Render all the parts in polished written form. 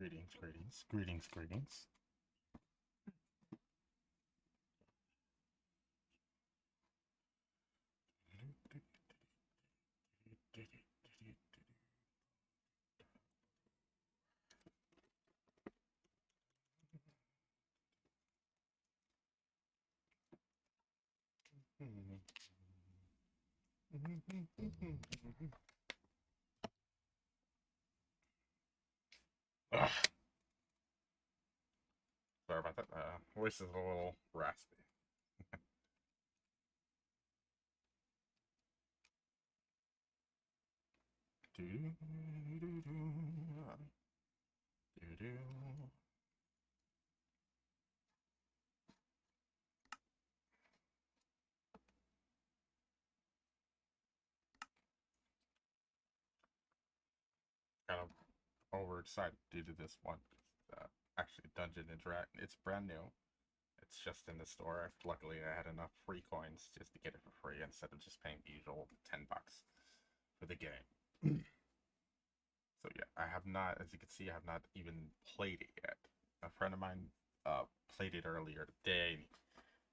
Greetings, greetings, greetings, greetings. Ugh. Sorry about that. Voice is a little raspy. Kind of overexcited due to this one. Actually, Dungeon and Dragon. It's brand new. It's just in the store. Luckily, I had enough free coins just to get it for free instead of just paying the usual $10 for the game. So yeah, I have not, as you can see, I have not even played it yet. A friend of mine played it earlier today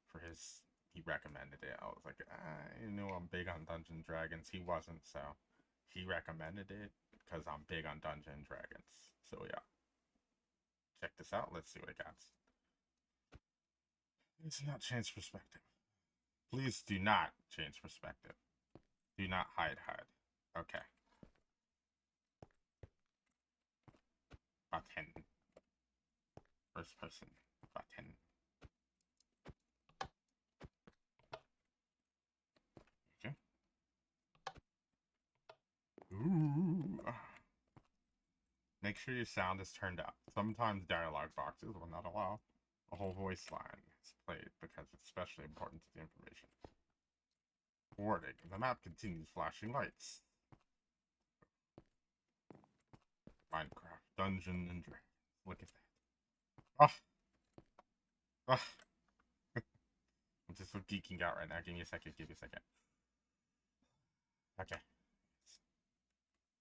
for his. He recommended it. I was like, I know I'm big on Dungeons and Dragons. He wasn't, so he recommended it because I'm big on Dungeons and Dragons. So yeah, check this out. Let's see what it got. Please do not change perspective. Please do not change perspective. Do not hide. Okay. Button. First person. Button. Okay. Ooh. Make sure your sound is turned up. Sometimes dialogue boxes will not allow a whole voice line is played because it's especially important to the information. Warning, the map continues flashing lights. Minecraft, Dungeon and Dragons. Look at that. Ah! I'm just so geeking out right now. Give me a second. Okay.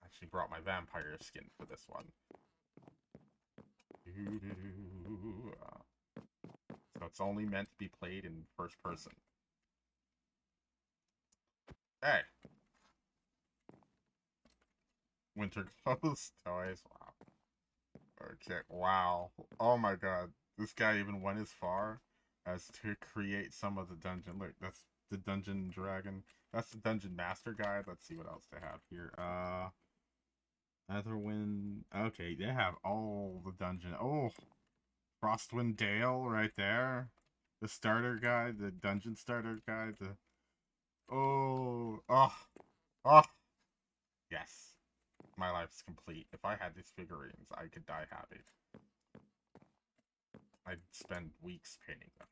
Actually brought my vampire skin for this one. So it's only meant to be played in first person. Hey! Winter clothes toys. Wow. Okay, wow. Oh my god. This guy even went as far as to create some of the dungeon. Look, that's the Dungeon Dragon. That's the Dungeon Master Guide. Let's see what else they have here. Netherwind. Okay, they have all the dungeon. Oh, Frostwind Dale right there. The starter guide, the dungeon starter guide. The oh, yes. My life's complete. If I had these figurines, I could die happy. I'd spend weeks painting them.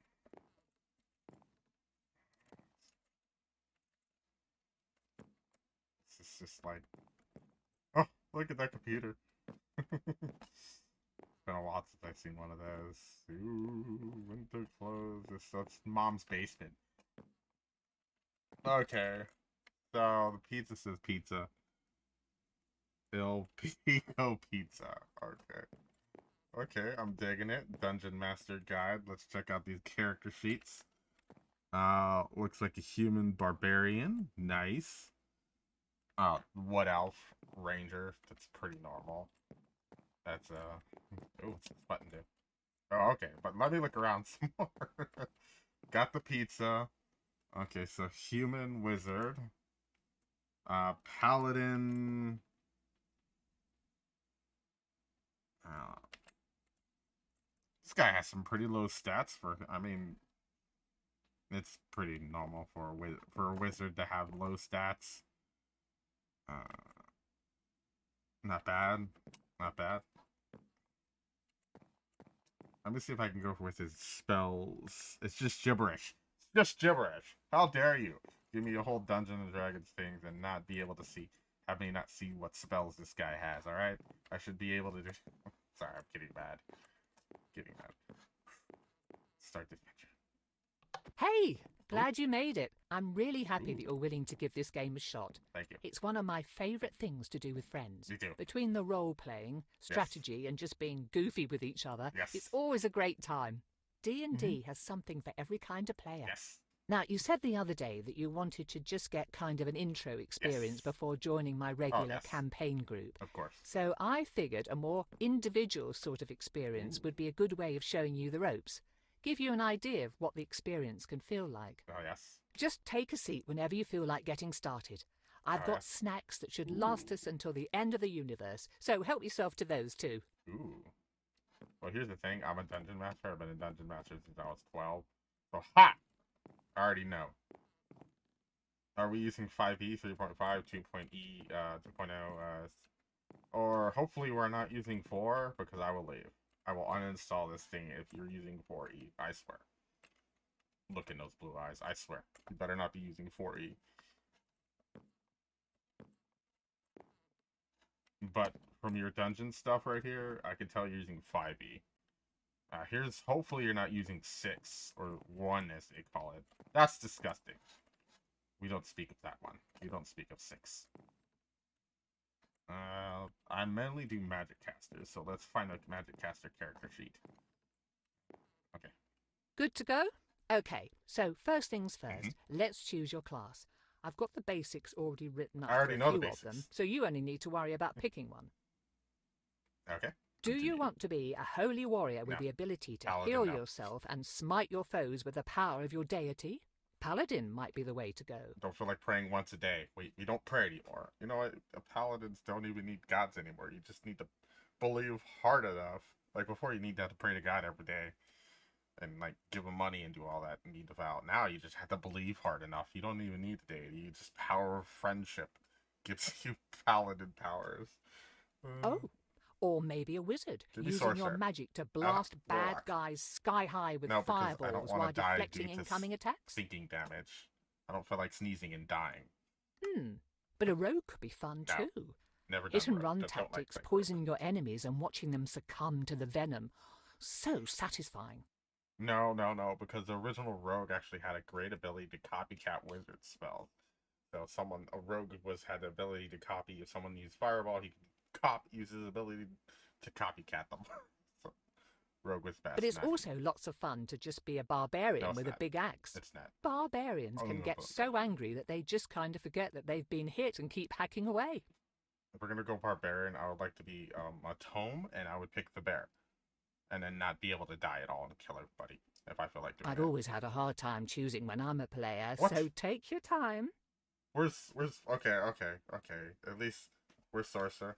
It's just like, oh, look at that computer. It's been a while since I've seen one of those. Ooh, winter clothes. That's mom's basement. Okay, so the pizza says pizza. Il Pico Pizza. Okay. Okay, I'm digging it. Dungeon Master Guide. Let's check out these character sheets. Looks like a human barbarian. Nice. Wood elf ranger. That's pretty normal. That's oh, what's this button do? Oh, okay, but let me look around some more. Got the pizza. Okay, so human wizard. Paladin. Uh, this guy has some pretty low stats for. I mean, it's pretty normal for a wizard to have low stats. Uh, not bad. Not bad. Let me see if I can go with his spells. It's just gibberish. It's just gibberish. How dare you give me a whole Dungeons and Dragons thing and not be able to see, have me not see what spells this guy has, alright? I should be able to do. Sorry, I'm getting mad. Getting mad. Start the adventure. Hey! Glad you made it. I'm really happy Ooh. that you're willing to give this game a shot. Thank you. It's one of my favourite things to do with friends. Me too. Between the role-playing, strategy, and just being goofy with each other, Yes. it's always a great time. D&D has something for every kind of player. Yes. Now, you said the other day that you wanted to just get kind of an intro experience before joining my regular campaign group. Of course. So I figured a more individual sort of experience would be a good way of showing you the ropes. Give you an idea of what the experience can feel like. Oh, yes. Just take a seat whenever you feel like getting started. I've got snacks that should last us until the end of the universe, so help yourself to those too. Ooh. Well, here's the thing. I'm a dungeon master. I've been a dungeon master since I was 12. So, ha! I already know. Are we using 5e, 3.5, 2.e, 2.0, or hopefully we're not using 4, because I will leave. I will uninstall this thing if you're using 4e, I swear. Look in those blue eyes, I swear. You better not be using 4e. But from your dungeon stuff right here, I can tell you're using 5e. Here's, hopefully you're not using 6, or 1 as they call it. That's disgusting. We don't speak of that one. We don't speak of 6. I mainly do magic casters, so let's find a magic caster character sheet. Okay. Good to go? Okay, so first things first, let's choose your class. I've got the basics already written up I already for know a the few of basics. them, so you only need to worry about picking one. Okay. Do you want to be a holy warrior with the ability to heal yourself and smite your foes with the power of your deity? Paladin might be the way to go. Don't feel like praying once a day. We don't pray anymore. You know what? Paladins don't even need gods anymore. You just need to believe hard enough. Like before, you need to have to pray to God every day and like give him money and do all that and be devout. Now you just have to believe hard enough. You don't even need the deity. You just power of friendship gives you paladin powers. Oh. Or maybe a wizard, using sorcerer. your magic to blast bad warlock. guys sky high with because I don't fireballs wanna while die deflecting due to incoming attacks. Thinking damage. I don't feel like sneezing and dying. But a rogue could be fun No. too. Never done Hit and rogue. run Just don't like tactics, rogue. poisoning your enemies and watching them succumb to the venom. So satisfying. No, because the original rogue actually had a great ability to copycat wizard spells. So a rogue had the ability to copy. If someone used fireball, he could use his ability to copycat them. So rogue was best. But it's also lots of fun to just be a barbarian with a big axe. It's not. Barbarians can get so angry that they just kind of forget that they've been hit and keep hacking away. If we're gonna go barbarian, I would like to be a tome, and I would pick the bear, and then not be able to die at all and kill everybody if I feel like doing I've that. always had a hard time choosing when I'm a player, What? so take your time. Where's okay. At least where's sorcerer?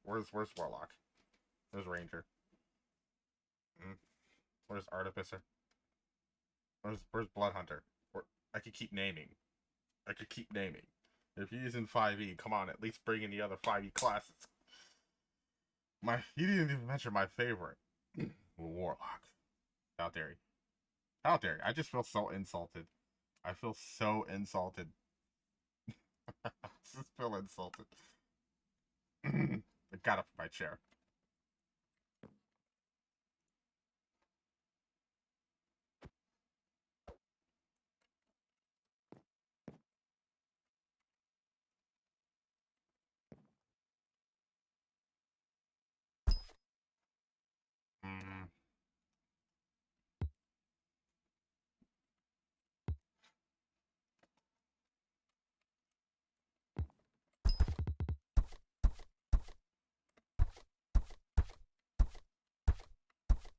Where's warlock? Where's ranger? Where's artificer? Where's blood hunter? I could keep naming. If you're using 5e, come on, at least bring in the other 5e classes. You didn't even mention my favorite, warlock. How dare you? I just feel so insulted. I feel so insulted. I just feel insulted. I got up from my chair.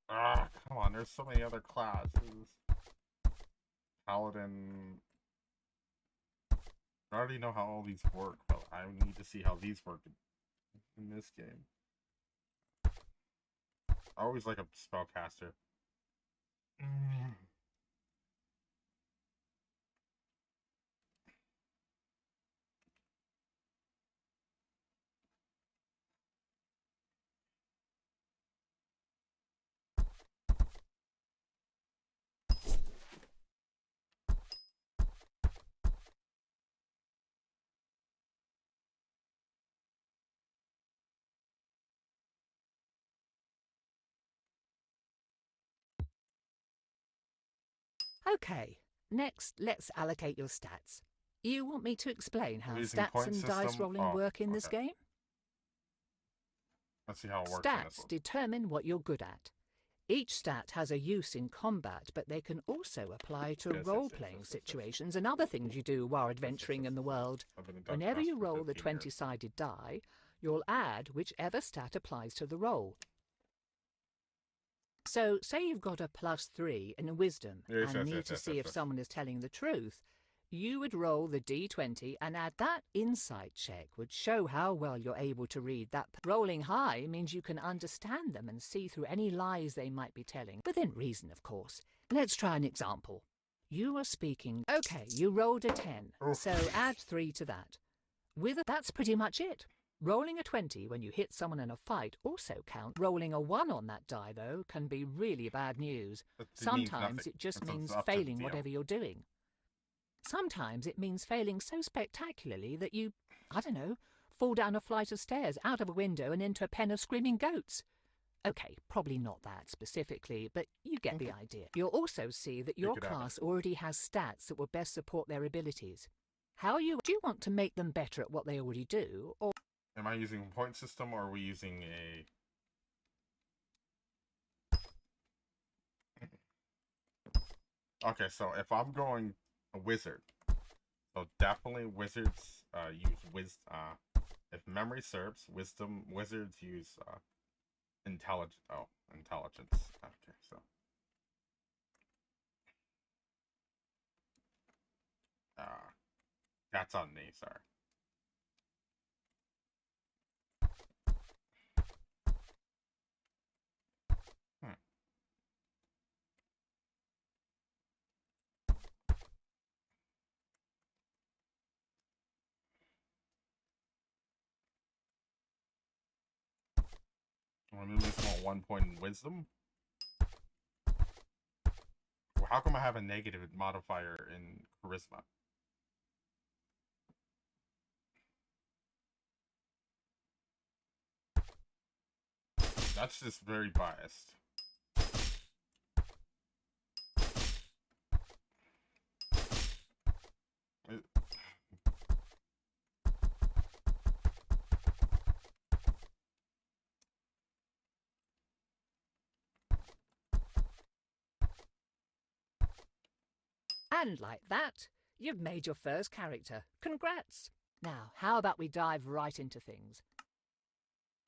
Come on, there's so many other classes. Paladin. I already know how all these work, but I need to see how these work in this game. I always like a spellcaster. Okay, Next, let's allocate your stats. You want me to explain how Using stats point and dice system? rolling Oh, work in this okay. game? Let's see how it works in this Stats one. determine what you're good at. Each stat has a use in combat, but they can also apply to Yes, role-playing yes. situations and other things you do while adventuring in the world. I've been in Dungeon Whenever you Master for roll the 15 years. 20-sided die, you'll add whichever stat applies to the roll. So, say you've got a +3 in wisdom and need to see if someone is telling the truth, you would roll the d20 and add that insight check would show how well you're able to read that. Rolling high means you can understand them and see through any lies they might be telling, within reason, of course. Let's try an example. You are speaking. Okay, you rolled a 10, so add 3 to that. That's pretty much it. Rolling a 20 when you hit someone in a fight also counts. Rolling a 1 on that die, though, can be really bad news. Sometimes it just means failing whatever you're doing. Sometimes it means failing so spectacularly that you, I don't know, fall down a flight of stairs, out of a window and into a pen of screaming goats. Okay, probably not that specifically, but you get the idea. You'll also see that your class already has stats that will best support their abilities. Do you want to make them better at what they already do, or... Am I using a point system, or are we using a... Okay, so if I'm going a wizard, so definitely wizards use if memory serves, wizards use intelligence. Okay, so that's on me, sorry. I'm gonna lose my 1 point in wisdom. Well, how come I have a negative modifier in charisma? That's just very biased. And like that, you've made your first character. Congrats! Now, how about we dive right into things?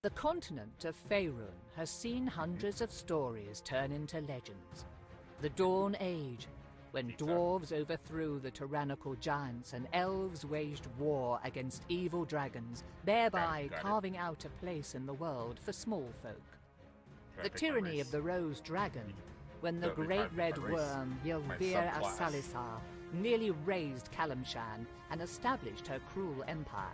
The continent of Faerun has seen hundreds of stories turn into legends. The Dawn Age, when dwarves overthrew the tyrannical giants and elves waged war against evil dragons, thereby carving out a place in the world for small folk. The tyranny of the Rose Dragon, when the great red worm Ylvir Asalisar nearly razed Kalimshan and established her cruel empire.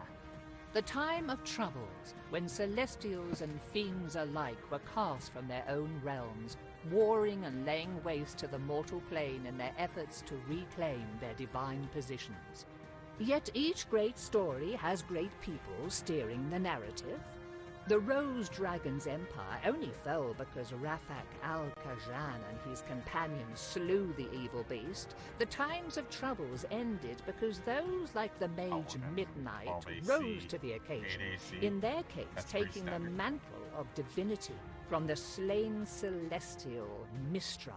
The time of troubles, when celestials and fiends alike were cast from their own realms, warring and laying waste to the mortal plane in their efforts to reclaim their divine positions. Yet each great story has great people steering the narrative. The Rose Dragon's empire only fell because Rafak al-Khajan and his companions slew the evil beast. The times of troubles ended because those like the mage Midnight rose to the occasion, in their case taking the mantle of divinity from the slain celestial Mistra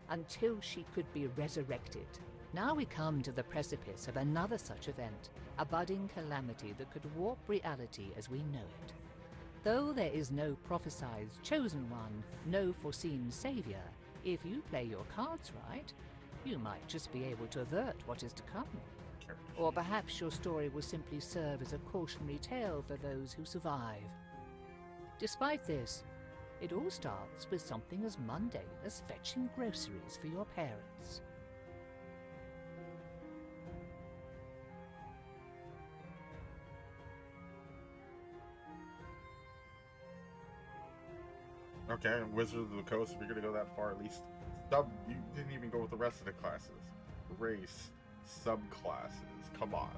until she could be resurrected. Now we come to the precipice of another such event, a budding calamity that could warp reality as we know it. Though there is no prophesied chosen one, no foreseen savior, if you play your cards right, you might just be able to avert what is to come. Or perhaps your story will simply serve as a cautionary tale for those who survive. Despite this, it all starts with something as mundane as fetching groceries for your parents. Okay, Wizard of the Coast, if you're gonna go that far, at least you didn't even go with the rest of the classes. Race, subclasses, come on.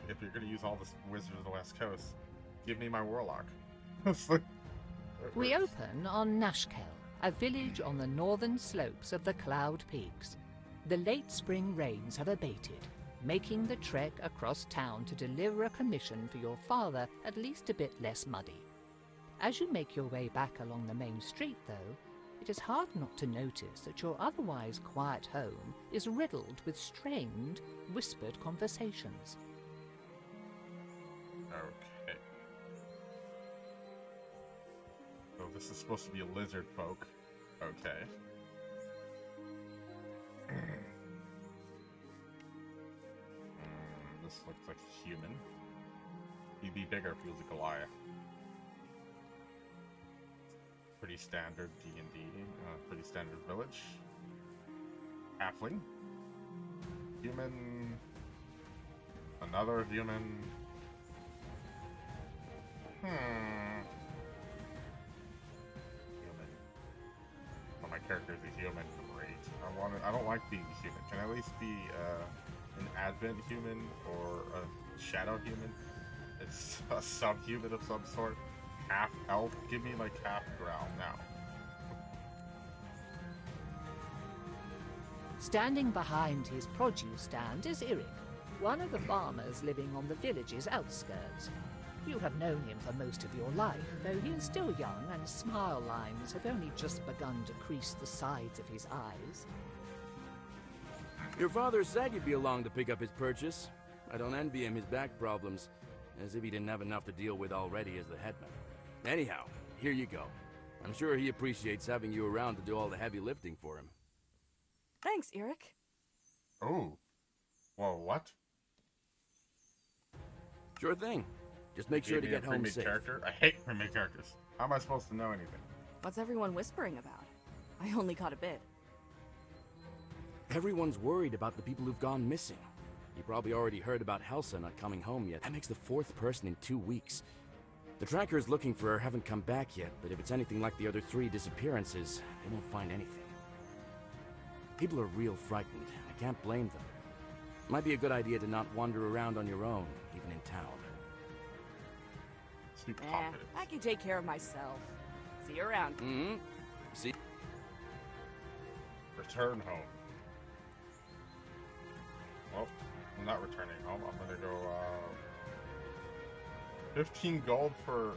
If you're gonna use all this Wizard of the West Coast, give me my Warlock. We open on Nashkel, a village on the northern slopes of the Cloud Peaks. The late spring rains have abated, making the trek across town to deliver a commission for your father at least a bit less muddy. As you make your way back along the main street, though, it is hard not to notice that your otherwise quiet home is riddled with strained, whispered conversations. Okay. So this is supposed to be a lizard folk. Okay. This looks like a human. He'd be bigger if he was a Goliath. Pretty standard D&D, pretty standard village. Halfling. Human. Another human. Human. Oh, my character's a human. Great. I don't like being human. Can I at least be an advent human or a shadow human? It's a subhuman of some sort. Half elf. Give me like half drow now. Standing behind his produce stand is Eric, one of the farmers living on the village's outskirts. You have known him for most of your life, though he is still young and smile lines have only just begun to crease the sides of his eyes. Your father said you'd be along to pick up his purchase. I don't envy him his back problems, as if he didn't have enough to deal with already as the headman. Anyhow, here you go. I'm sure he appreciates having you around to do all the heavy lifting for him. Thanks, Eric. Oh. Whoa, what? Sure thing. Just make sure to get home pre-made safe. character? I hate pre-made characters. How am I supposed to know anything? What's everyone whispering about? I only caught a bit. Everyone's worried about the people who've gone missing. You probably already heard about Helsa not coming home yet. That makes the 4th person in 2 weeks. The trackers looking for her haven't come back yet, but if it's anything like the other 3 disappearances, they won't find anything. People are real frightened. I can't blame them. Might be a good idea to not wander around on your own, even in town. Too confident. I can take care of myself. See you around. Mm-hmm. See? Return home. Well, I'm not returning home. I'm gonna go, 15 gold for...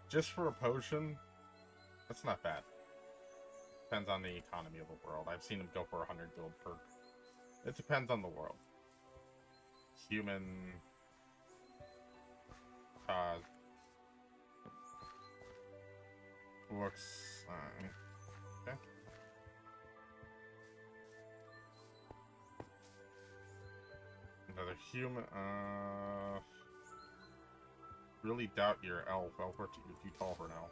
just for a potion? That's not bad. Depends on the economy of the world. I've seen them go for 100 gold per... It depends on the world. Human... looks... okay. Another human, really doubt your elf. Elf are too tall for an elf.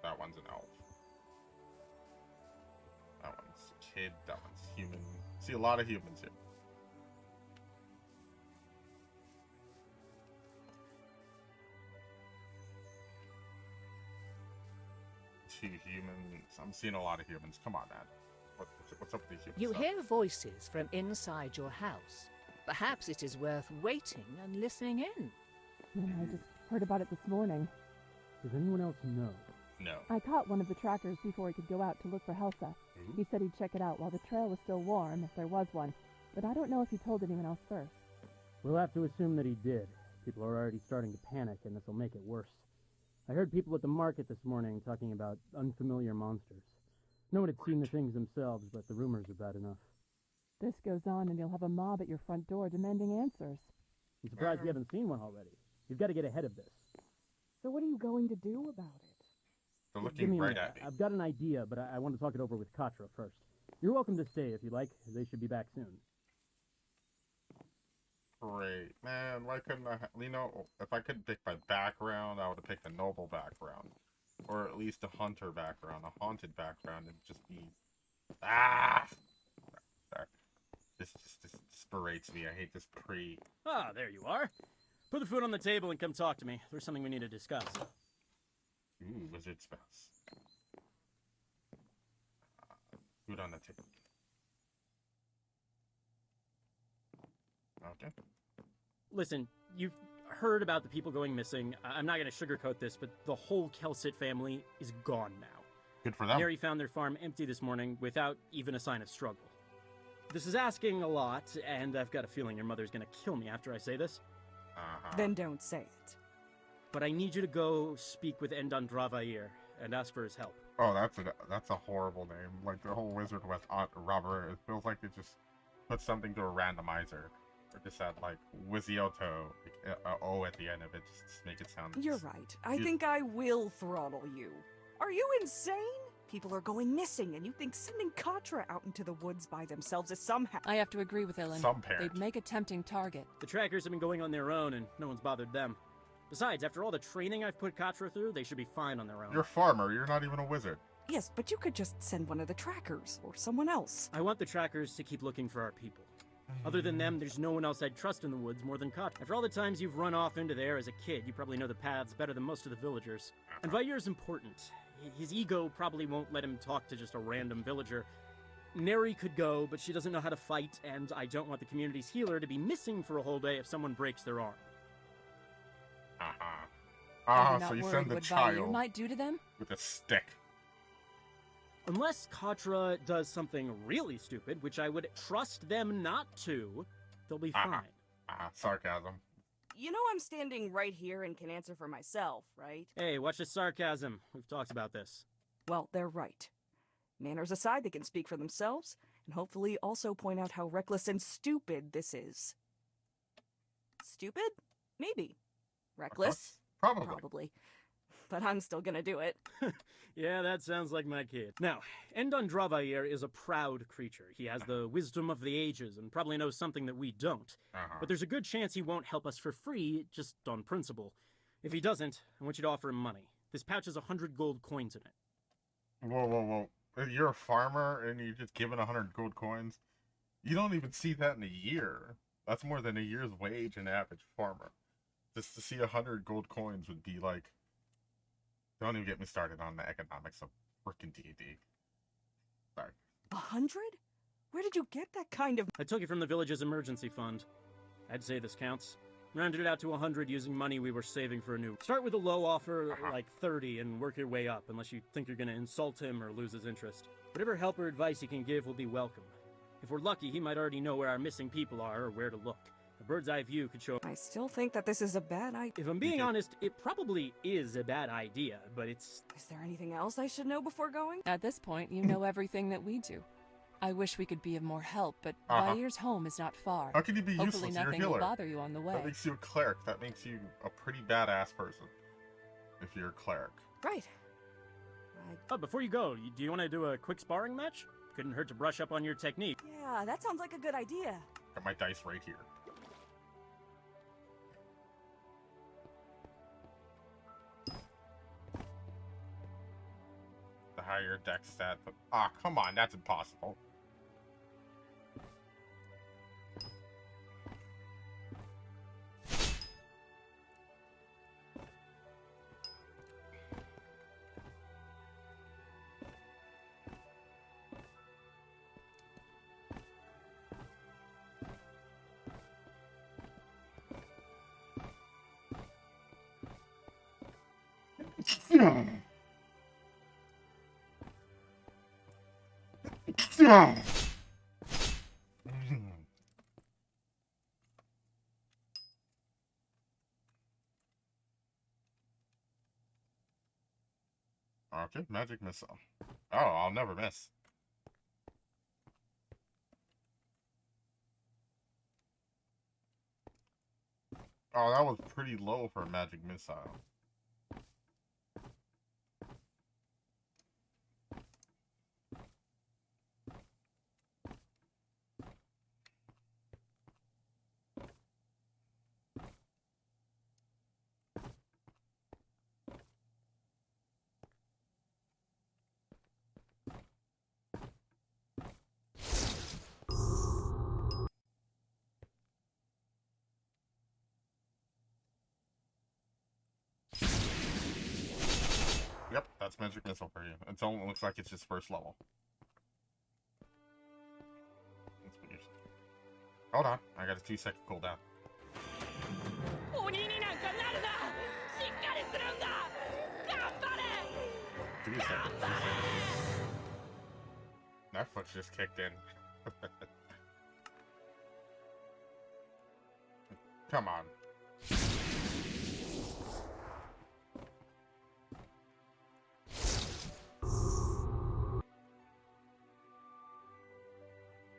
That one's an elf. That one's a kid. That one's human. See a lot of humans here. Two humans. I'm seeing a lot of humans. Come on, man. What's up with these humans? You hear voices from inside your house. Perhaps it is worth waiting and listening in. I just heard about it this morning. Does anyone else know? No. I caught one of the trackers before he could go out to look for Helsa. Ooh. He said he'd check it out while the trail was still warm, if there was one. But I don't know if he told anyone else first. We'll have to assume that he did. People are already starting to panic, and this will make it worse. I heard people at the market this morning talking about unfamiliar monsters. No one had seen the things themselves, but the rumors are bad enough. This goes on and you'll have a mob at your front door demanding answers. I'm surprised you haven't seen one already. You've got to get ahead of this. So what are you going to do about it? They're Give looking me a right minute. at me. I've got an idea, but I want to talk it over with Katra first. You're welcome to stay if you like. They should be back soon. Great. Man, why couldn't I... You know, if I could pick my background, I would have picked a noble background. Or at least a hunter background, a haunted background, and just be... Ah! Sorry. This berates me. I hate this pre... Ah, there you are. Put the food on the table and come talk to me. There's something we need to discuss. Ooh, wizard spells. Food on the table. Okay. Listen, you've heard about the people going missing. I'm not going to sugarcoat this, but the whole Kelsit family is gone now. Good for them. Neri found their farm empty this morning without even a sign of struggle. This is asking a lot, and I've got a feeling your mother's gonna kill me after I say this. Then don't say it. But I need you to go speak with Endan Dravair and ask for his help. Oh, that's a horrible name. Like the whole Wizard West robber. It feels like they just put something to a randomizer, or just add like Wizioto O at the end of it, just to make it sound. You're right. I think I will throttle you. Are you insane? People are going missing, and you think sending Katra out into the woods by themselves is somehow... I have to agree with Ilan. Some parent. They'd make a tempting target. The trackers have been going on their own, and no one's bothered them. Besides, after all the training I've put Katra through, they should be fine on their own. You're a farmer. You're not even a wizard. Yes, but you could just send one of the trackers, or someone else. I want the trackers to keep looking for our people. Other than them, there's no one else I'd trust in the woods more than Katra. After all the times you've run off into there as a kid, you probably know the paths better than most of the villagers. And Vair's important. His ego probably won't let him talk to just a random villager. Neri could go, but she doesn't know how to fight, and I don't want the community's healer to be missing for a whole day if someone breaks their arm. You're So not you worried send the what Vair child might do to them? with a stick. Unless Katra does something really stupid, which I would trust them not to, they'll be fine. Sarcasm. You know I'm standing right here and can answer for myself, right? Hey, watch the sarcasm. We've talked about this. Well, they're right. Manners aside, they can speak for themselves, and hopefully also point out how reckless and stupid this is. Stupid? Maybe. Reckless? Probably. But I'm still gonna do it. Yeah, that sounds like my kid. Now, Endan Dravair is a proud creature. He has the wisdom of the ages and probably knows something that we don't. But there's a good chance he won't help us for free, just on principle. If he doesn't, I want you to offer him money. This pouch has 100 gold coins in it. Whoa. You're a farmer and you're just given 100 gold coins? You don't even see that in a year. That's more than a year's wage in an average farmer. Just to see 100 gold coins would be like... Don't even get me started on the economics of frickin' D&D. Sorry. 100? Where did you get that kind of... I took it from the village's emergency fund. I'd say this counts. Rounded it out to 100 using money we were saving for a new... Start with a low offer, like 30, and work your way up, unless you think you're gonna insult him or lose his interest. Whatever help or advice he can give will be welcome. If we're lucky, he might already know where our missing people are or where to look. A bird's eye view could show... I still think that this is a bad idea. If I'm being honest, it probably is a bad idea, but it's... Is there anything else I should know before going? At this point, you know everything that we do. I wish we could be of more help, but Vair's home is not far. How can you be useless? Hopefully You're a nothing will healer. bother you on the way. That makes you a cleric. That makes you a pretty badass person. If you're a cleric. Right. Oh, before you go, do you want to do a quick sparring match? Couldn't hurt to brush up on your technique. Yeah, that sounds like a good idea. Got my dice right here. The higher dex stat, but come on, that's impossible. Okay, magic missile. Oh, I'll never miss. Oh, that was pretty low for a magic missile. Yep, that's magic missile for you. It only looks like it's just first level. Hold on, I got a 2-second cooldown. Netflix just kicked in. Come on.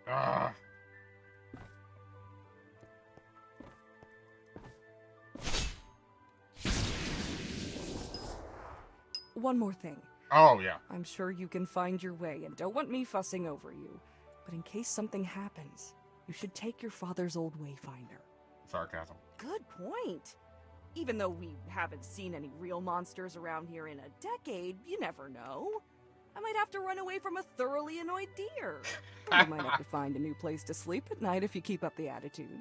Ah. One more thing. Oh, yeah. I'm sure you can find your way and don't want me fussing over you. But in case something happens, you should take your father's old Wayfinder. Sarcasm. Good point. Even though we haven't seen any real monsters around here in a decade, you never know. I might have to run away from a thoroughly annoyed deer. Or you might have to find a new place to sleep at night if you keep up the attitude.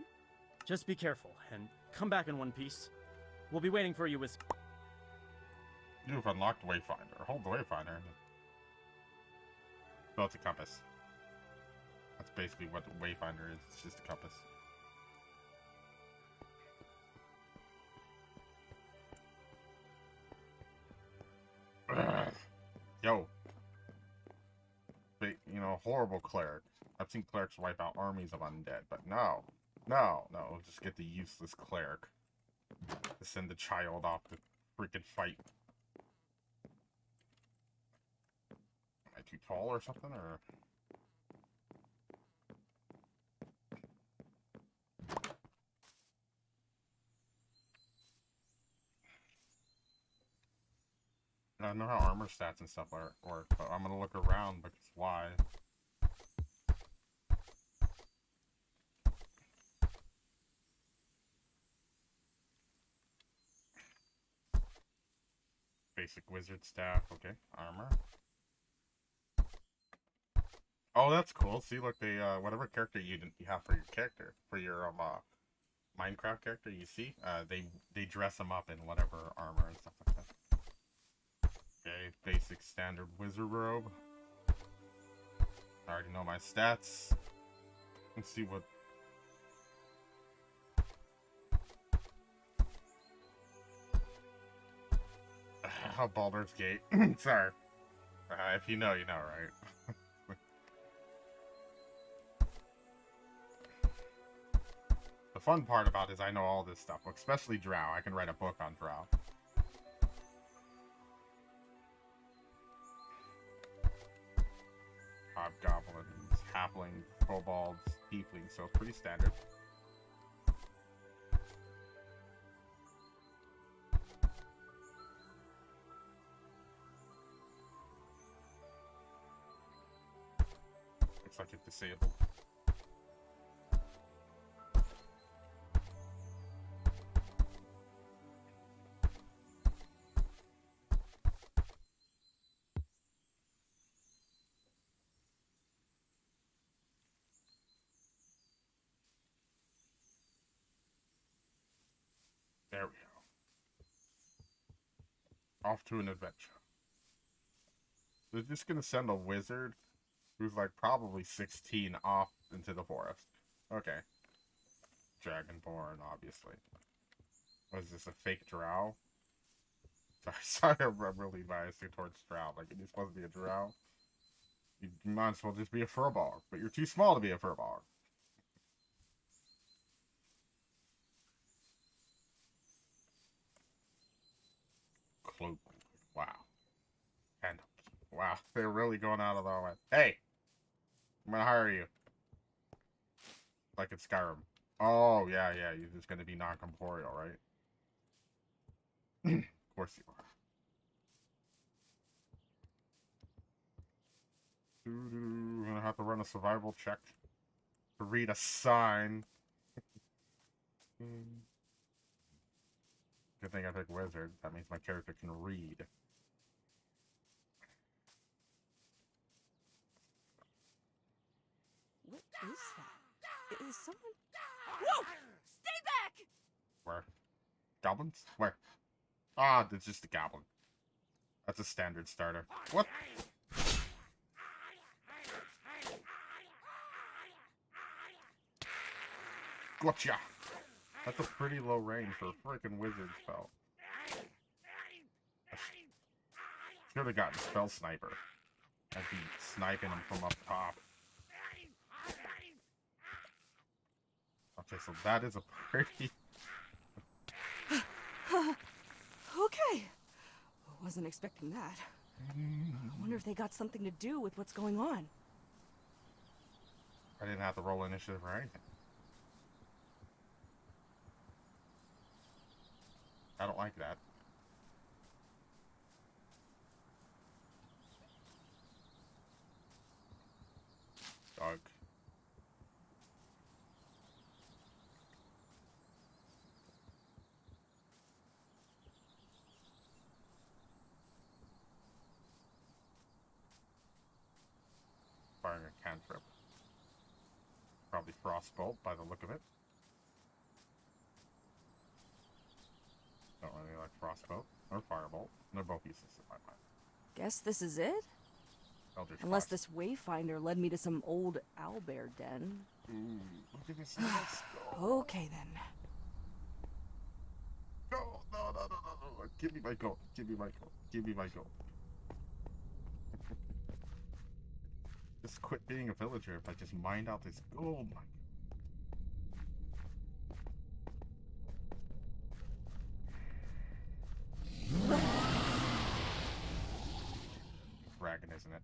Just be careful, and come back in one piece. We'll be waiting for you with... You've unlocked Wayfinder. Hold the Wayfinder. Well, it's a compass. That's basically what the Wayfinder is. It's just a compass. Ugh. Yo. Big, horrible cleric. I've seen clerics wipe out armies of undead, but no. No. Just get the useless cleric. To send the child off to freaking fight. Am I too tall or something, or? I don't know how armor stats and stuff work, but I'm gonna look around because why? Basic wizard staff, okay. Armor. Oh, that's cool. See, look, they whatever character you have for your character, for your Minecraft character, you see, they dress them up in whatever armor and stuff like that. Okay, basic standard wizard robe. I already know my stats. Let's see what. Baldur's Gate. Sorry. If you know, you know, right? The fun part about it is I know all this stuff, especially Drow. I can write a book on Drow. Hobgoblins, halflings, kobolds, tieflings, so pretty standard. Looks like it's disabled. There we go. Off to an adventure. They're just gonna send a wizard who's like probably 16 off into the forest. Okay. Dragonborn, obviously. Was this a fake drow? Sorry, I'm really biased towards drow. Like, you're supposed to be a drow. You might as well just be a furball, but you're too small to be a furball. Cloak. Wow. And wow, they're really going out of their way. Hey! I'm gonna hire you. Like it's Skyrim. Oh, yeah, you're just gonna be non-corporeal, right? Of course you are. I'm gonna have to run a survival check to read a sign. Good thing I picked wizard. That means my character can read. What is that? Is someone... Whoa! Stay back! Where? Goblins? Where? Ah, it's just a goblin. That's a standard starter. What? Gotcha! That's a pretty low range for a freaking wizard spell. Should have gotten Spell Sniper. I'd be sniping him from up top. Okay, so that is a pretty... Okay. Wasn't expecting that. I wonder if they got something to do with what's going on. I didn't have to roll initiative or anything. I don't like that. Dog. Firing a cantrip. Probably Frostbolt by the look of it. Don't really like Frostbolt or Firebolt. They're both useless in my mind. Guess this is it? Eldritch Unless Blast. this wayfinder led me to some old owlbear den. Ooh, look at this. Let's go. Okay then. No, no, no, no, no, no. Give me my gold. Give me my gold. Give me my gold. Just quit being a villager if I just mined out this gold. My dragon, isn't it?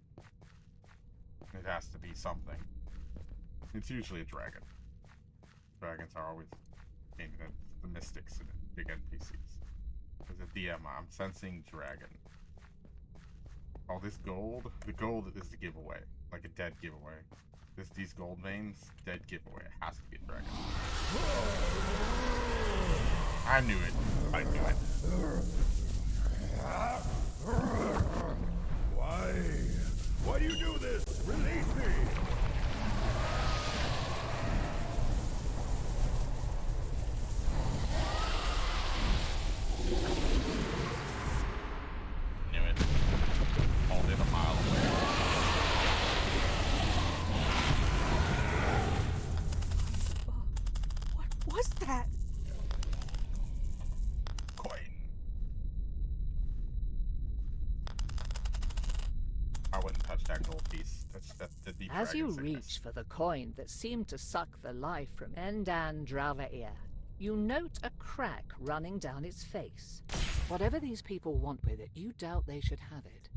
It has to be something. It's usually a dragon. Dragons are always the mystics and big NPCs. As a DM, I'm sensing dragon. All this gold, the gold is the giveaway, like a dead giveaway. These gold veins, dead giveaway. It has to be a dragon. I knew it. I knew it. Why? Why do you do this? Release me! Knew it. Hold it a mile away. What was that? Coin. I wouldn't touch that gold piece. That'd be As you dragon sickness. reach for the coin that seemed to suck the life from Endan Dravair, you note a crack running down its face. Whatever these people want with it, you doubt they should have it.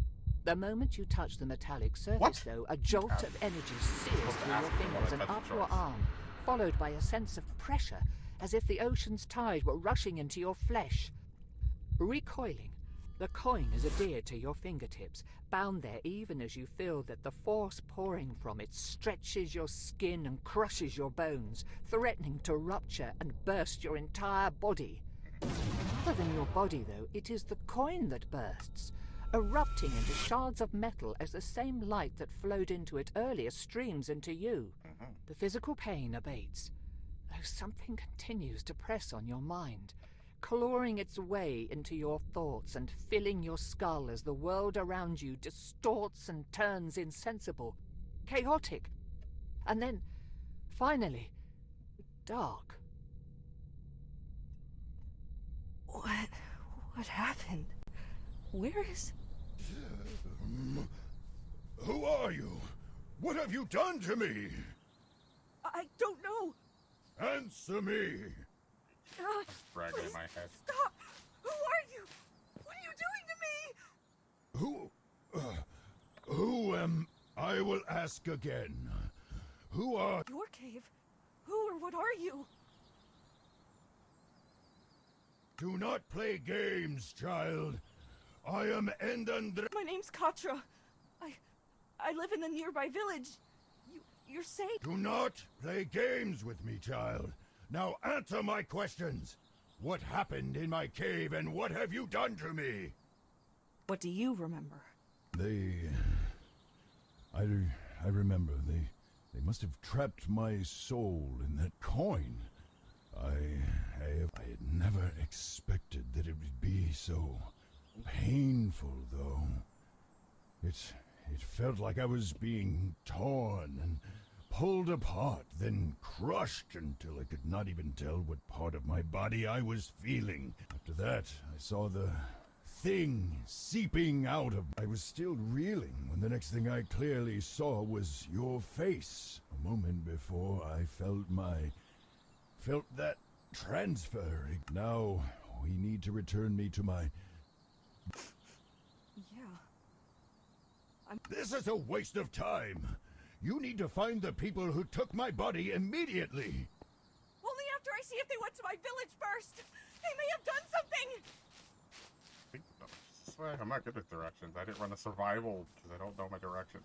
The moment you touch the metallic surface, What? though, a jolt of energy sears through your fingers and up your arm, followed by a sense of pressure, as if the ocean's tide were rushing into your flesh. Recoiling, the coin is adhered to your fingertips, bound there even as you feel that the force pouring from it stretches your skin and crushes your bones, threatening to rupture and burst your entire body. Other than your body, though, it is the coin that bursts, erupting into shards of metal as the same light that flowed into it earlier streams into you. The physical pain abates, though something continues to press on your mind, clawing its way into your thoughts and filling your skull as the world around you distorts and turns insensible, chaotic, and then, finally, dark. What happened? Where is... Who are you? What have you done to me? I don't know. Answer me! Dragon in my head. Stop! Who are you? What are you doing to me? Who am... I will ask again. Who are... Your cave? Who or what are you? Do not play games, child. I am Endandra... My name's Katra. I live in the nearby village. You're safe. Do not play games with me, child. Now answer my questions. What happened in my cave and what have you done to me? What do you remember? I remember. They must have trapped my soul in that coin. I had never expected that it would be so painful, though. It felt like I was being torn and pulled apart, then crushed until I could not even tell what part of my body I was feeling. After that, I saw the thing seeping out of... I was still reeling when the next thing I clearly saw was your face. A moment before, I felt that transfer. Now, we need to return me to my... Yeah. This is a waste of time. You need to find the people who took my body immediately. Only after I see if they went to my village first. They may have done something. This way, I'm not good with directions. I didn't run a survival because I don't know my directions.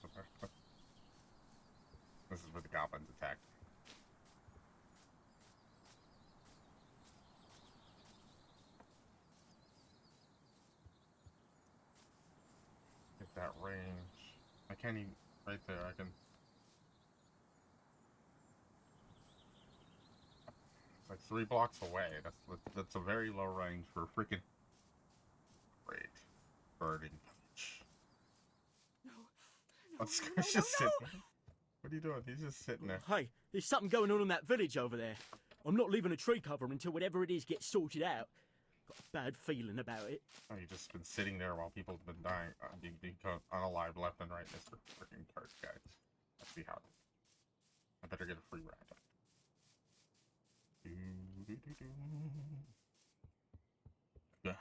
This is where the goblins attacked. Get that range. I can't even... Right there, I can... It's like 3 blocks away. That's a very low range for freaking... Great. Burning punch. No. Let's go. He's just sitting there. What are you doing? He's just sitting there. Hey, there's something going on in that village over there. I'm not leaving a tree cover until whatever it is gets sorted out. Got a bad feeling about it. Oh, you've just been sitting there while people have been dying, being unalive left and right, Mr. Freaking Tart guys. Let's see how it is. I better get a free ride. Yeah.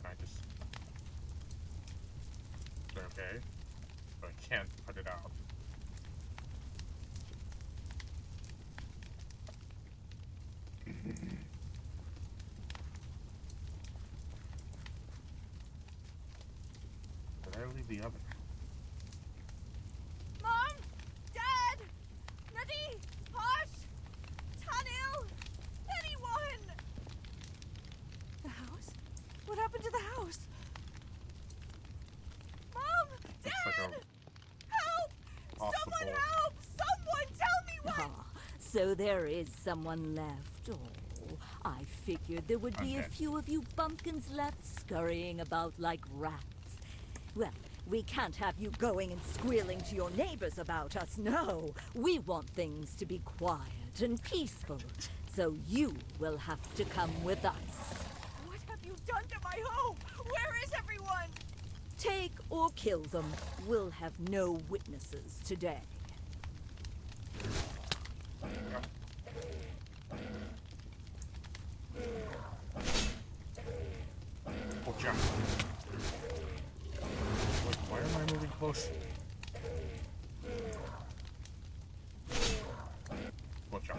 I just... Okay. So I can't put it out. Did I leave the oven? Mom! Dad! Nadi! Posh! Tanil! Anyone! The house? What happened to the house? Mom! Dad! Looks like Help! possible- Someone help! Someone tell me what! Ah, so there is someone left. Oh, I figured there would be a Okay. few of you bumpkins left scurrying about like rats. Well, we can't have you going and squealing to your neighbors about us, no. We want things to be quiet and peaceful, so you will have to come with us. What have you done to my home? Where is everyone? Take or kill them. We'll have no witnesses today. Watch out. Why am I moving close? Watch out.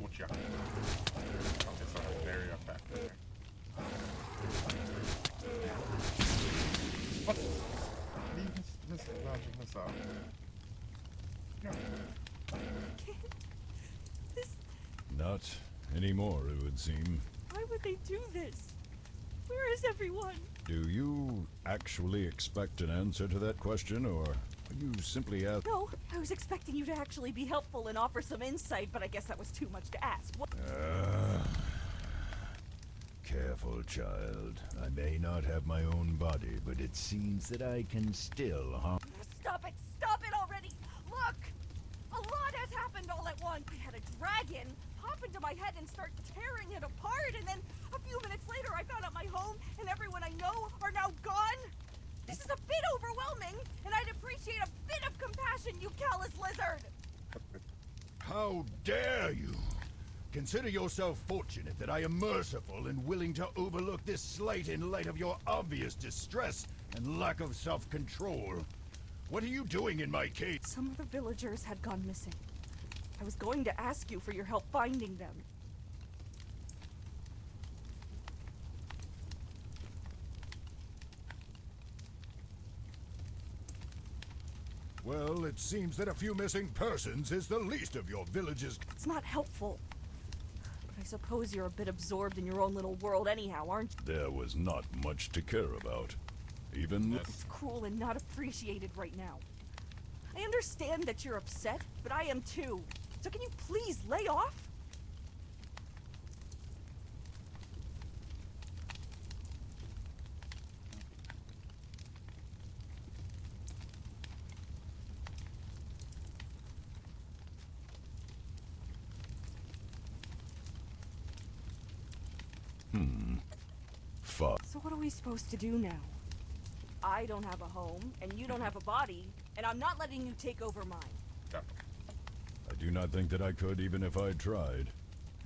Watch out. Okay, so I have an area back there. What? This dodging this out. No. Not anymore, it would seem. Why would they do this? Where is everyone? Do you actually expect an answer to that question, or are you simply out? No, I was expecting you to actually be helpful and offer some insight, but I guess that was too much to ask. What? Careful, child. I may not have my own body, but it seems that I can still harm. Stop it! Stop it already! Look! A lot has happened all at once. I had a dragon pop into my head and start tearing it apart, and then a few minutes later I found out my home and everyone I know are now gone. This is a bit overwhelming, and I'd appreciate a bit of compassion, you callous lizard! How dare you! Consider yourself fortunate that I am merciful and willing to overlook this slight in light of your obvious distress and lack of self-control. What are you doing in my cave? Some of the villagers had gone missing. I was going to ask you for your help finding them. Well, it seems that a few missing persons is the least of your village's... It's not helpful. But I suppose you're a bit absorbed in your own little world anyhow, aren't you? There was not much to care about. Even... It's cruel and not appreciated right now. I understand that you're upset, but I am too. So can you please lay off? Fuck. So what are we supposed to do now? I don't have a home, and you don't have a body, and I'm not letting you take over mine. Definitely. I do not think that I could, even if I tried.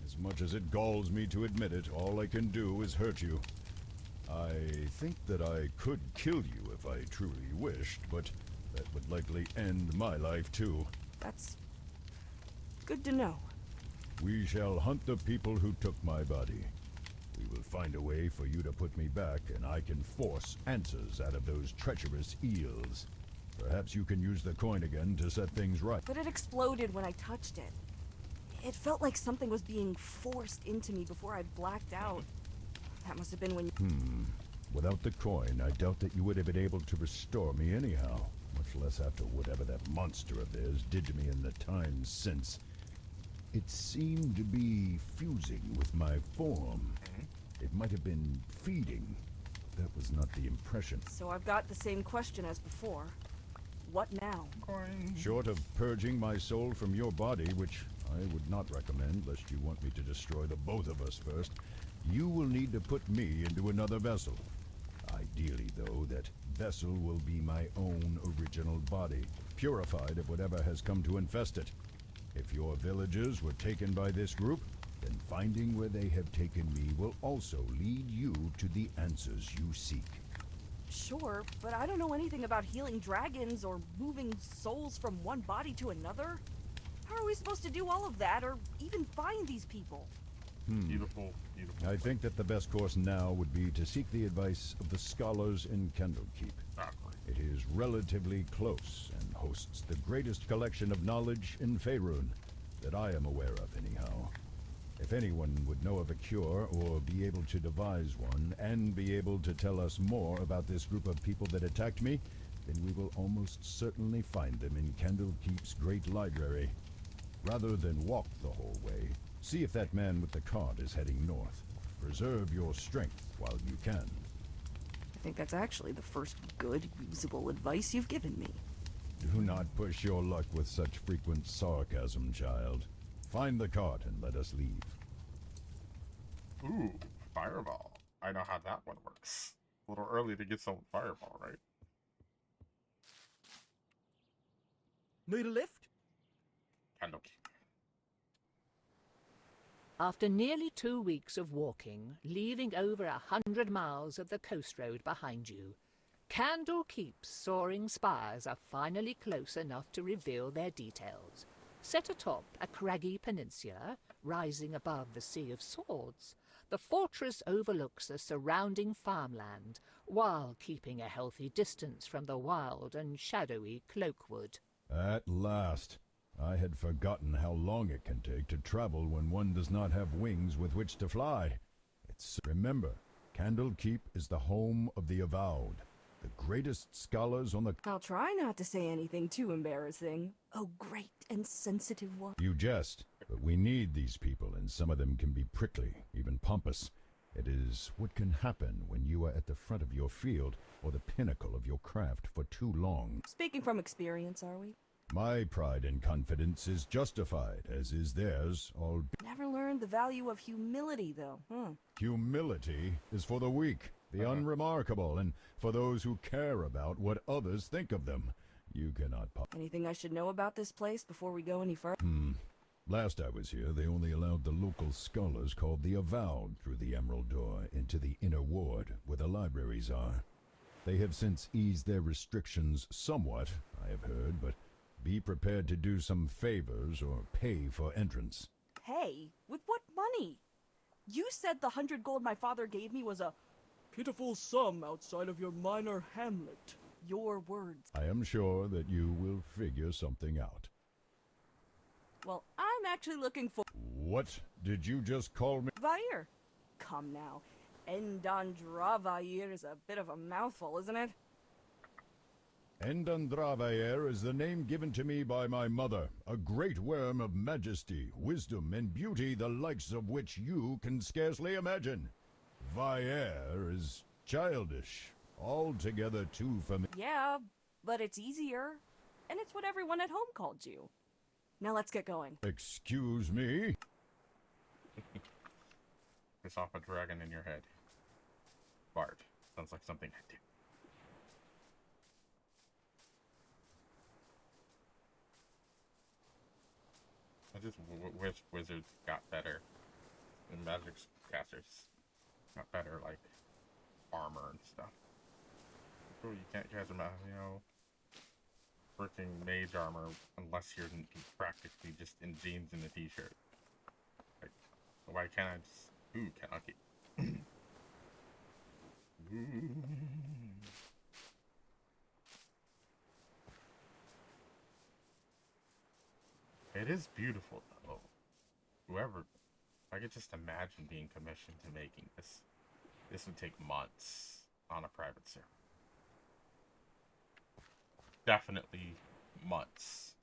As much as it galls me to admit it, all I can do is hurt you. I think that I could kill you if I truly wished, but that would likely end my life too. That's good to know. We shall hunt the people who took my body. We will find a way for you to put me back, and I can force answers out of those treacherous eels. Perhaps you can use the coin again to set things right. But it exploded when I touched it. It felt like something was being forced into me before I blacked out. That must have been when you... Without the coin, I doubt that you would have been able to restore me anyhow, much less after whatever that monster of theirs did to me in the time since. It seemed to be fusing with my form. It might have been feeding. That was not the impression. So I've got the same question as before. What now? Short of purging my soul from your body, which I would not recommend lest you want me to destroy the both of us first, you will need to put me into another vessel. Ideally, though, that vessel will be my own original body, purified of whatever has come to infest it. If your villagers were taken by this group, then finding where they have taken me will also lead you to the answers you seek. Sure, but I don't know anything about healing dragons or moving souls from one body to another. How are we supposed to do all of that, or even find these people? Beautiful, beautiful. I think that the best course now would be to seek the advice of the scholars in Candlekeep. Exactly. It is relatively close and hosts the greatest collection of knowledge in Faerun that I am aware of anyhow. If anyone would know of a cure or be able to devise one and be able to tell us more about this group of people that attacked me, then we will almost certainly find them in Candlekeep's great library. Rather than walk the whole way, see if that man with the cart is heading north. Preserve your strength while you can. I think that's actually the first good, usable advice you've given me. Do not push your luck with such frequent sarcasm, child. Find the cart and let us leave. Ooh, fireball. I know how that one works. A little early to get some fireball, right? Need a lift? Candlekeep. After nearly 2 weeks of walking, leaving over 100 miles of the coast road behind you, Candlekeep's soaring spires are finally close enough to reveal their details. Set atop a craggy peninsula, rising above the Sea of Swords, the fortress overlooks the surrounding farmland, while keeping a healthy distance from the wild and shadowy Cloakwood. At last. I had forgotten how long it can take to travel when one does not have wings with which to fly. Remember, Candlekeep is the home of the Avowed, the greatest scholars on the... I'll try not to say anything too embarrassing. Oh, great and sensitive one. You jest, but we need these people, and some of them can be prickly, even pompous. It is what can happen when you are at the front of your field or the pinnacle of your craft for too long. Speaking from experience, are we? My pride and confidence is justified, as is theirs, Never learned the value of humility, though, huh? Humility is for the weak, the unremarkable, and for those who care about what others think of them. You cannot... Anything I should know about this place before we go any further? Last I was here, they only allowed the local scholars called the Avowed through the Emerald Door into the inner ward, where the libraries are. They have since eased their restrictions somewhat, I have heard, but be prepared to do some favors or pay for entrance. Hey, with what money? You said the 100 gold my father gave me was a pitiful sum outside of your minor hamlet. Your words. I am sure that you will figure something out. Well, I'm actually looking for... What did you just call me? Vair. Come now. Endandravair is a bit of a mouthful, isn't it? Endandravair is the name given to me by my mother, a great worm of majesty, wisdom, and beauty, the likes of which you can scarcely imagine. Vair is childish, altogether too familiar. Yeah, but it's easier. And it's what everyone at home called you. Now let's get going. Excuse me? piss off a dragon in your head. Bard. Sounds like something I do. I just wish wizards got better. And magic casters got better, like, armor and stuff. Oh, you can't cast freaking mage armor unless you're practically just in jeans and a t-shirt. Like, why can't I just... Ooh, Kentucky. It is beautiful, though. Whoever... I could just imagine being commissioned to making this. This would take months on a private server. Definitely months.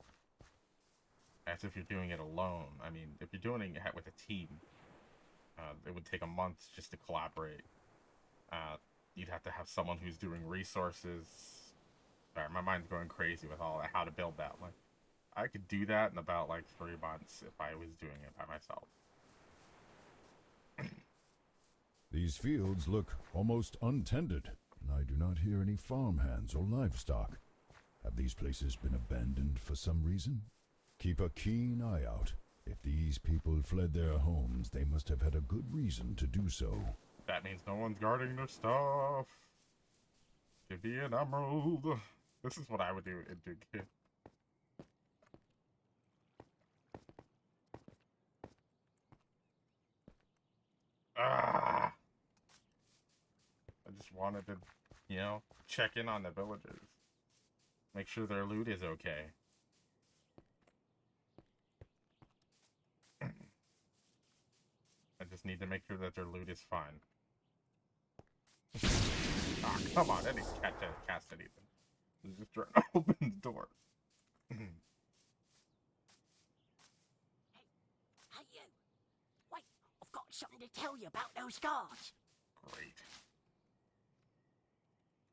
As if you're doing it alone. I mean, if you're doing it with a team, it would take a month just to collaborate. You'd have to have someone who's doing resources. Sorry, my mind's going crazy with all how to build that. Like, I could do that in about like 3 months if I was doing it by myself. These fields look almost untended, and I do not hear any farmhands or livestock. Have these places been abandoned for some reason? Keep a keen eye out. If these people fled their homes, they must have had a good reason to do so. That means no one's guarding their stuff. Give me an emerald. This is what I would do in Big Kid. Ah! I just wanted to, check in on the villagers. Make sure their loot is okay. I just need to make sure that their loot is fine. Ah, come on, I didn't cast anything. I was just trying to open the door. Hey, you! Wait, I've got something to tell you about those guards. Great.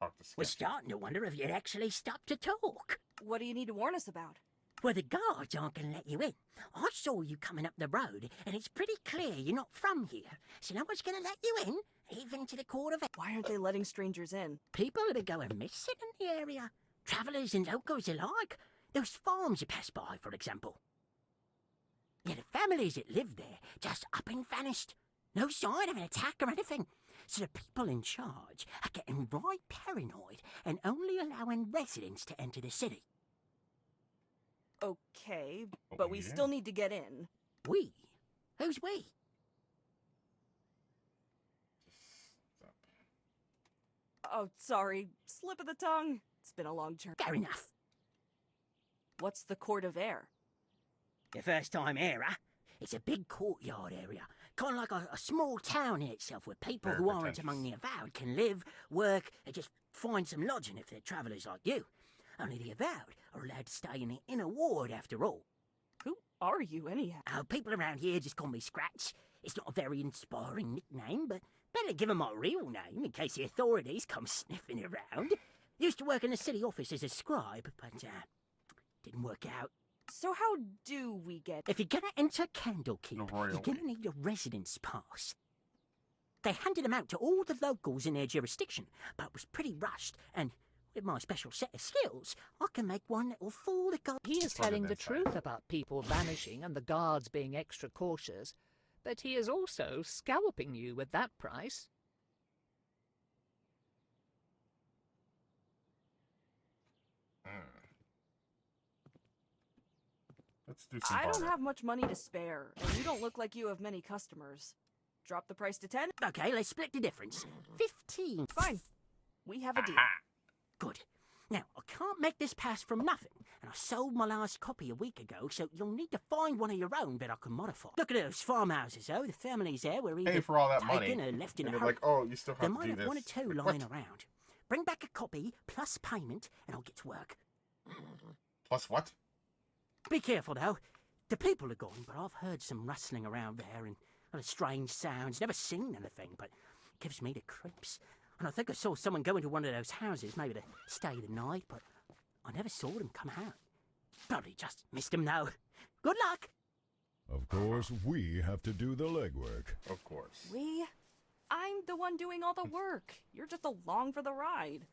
Talk to We're Skip. starting to wonder if you'd actually stop to talk. What do you need to warn us about? Well, the guards aren't going to let you in. I saw you coming up the road, and it's pretty clear you're not from here. So no one's going to let you in, even to the court of... Why aren't they letting strangers in? People have been going missing in the area. Travellers and locals alike. Those farms you pass by, for example. Yeah, the families that live there just up and vanished. No sign of an attack or anything. So the people in charge are getting right paranoid and only allowing residents to enter the city. Okay, but we still need to get in. We? Who's we? Oh, sorry. Slip of the tongue. It's been a long journey. Fair enough. What's the Court of Air? The first time era. It's a big courtyard area. Kind of like a small town in itself where people Very who aren't pretentious. among the avowed can live, work, and just find some lodging if they're travellers like you. Only the avowed are allowed to stay in the inner ward after all. Who are you, anyhow? Oh, people around here just call me Scratch. It's not a very inspiring nickname, but better give 'em my real name in case the authorities come sniffing around. Used to work in the city office as a scribe, but didn't work out. So how do we get... If you're gonna enter Candlekeep, The royal you're gonna way. need a residence pass. They handed them out to all the locals in their jurisdiction, but it was pretty rushed, and with my special set of skills, I can make one that will fool the guards. He is Put it telling the inside. truth about people vanishing and the guards being extra cautious, but he is also scalping you with that price. Let's do some I don't barter. have much money to spare, and you don't look like you have many customers. Drop the price to 10? Okay, let's split the difference. 15. Fine. We have a deal. Aha! Good. Now, I can't make this pass from nothing, and I sold my last copy a week ago, so you'll need to find one of your own that I can modify. Look at those farmhouses, though. The families there were either Pay for all that money. taken or left in And a they're hurry. like, oh, you still There have to might do have this. one or two Like, lying what? around. Bring back a copy, plus payment, and I'll get to work. Plus what? Be careful, though. The people are gone, but I've heard some rustling around there and other strange sounds. Never seen anything, but it gives me the creeps. And I think I saw someone go into one of those houses, maybe to stay the night, but I never saw them come out. Probably just missed them, though. Good luck! Of course, we have to do the legwork. Of course. I'm the one doing all the work. You're just along for the ride.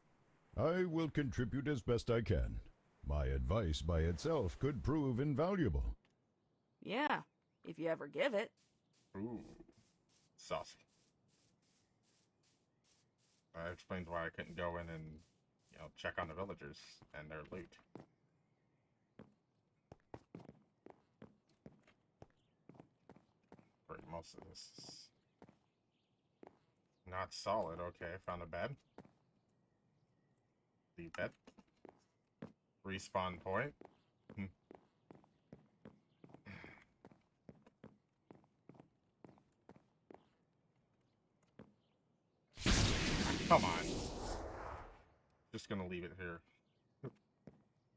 I will contribute as best I can. My advice by itself could prove invaluable. Yeah, if you ever give it. Ooh. Saucy. That explains why I couldn't go in and, check on the villagers and their loot. Pretty most of this is not solid. Okay, found a bed. The bed. Respawn point. Come on. Just gonna leave it here. So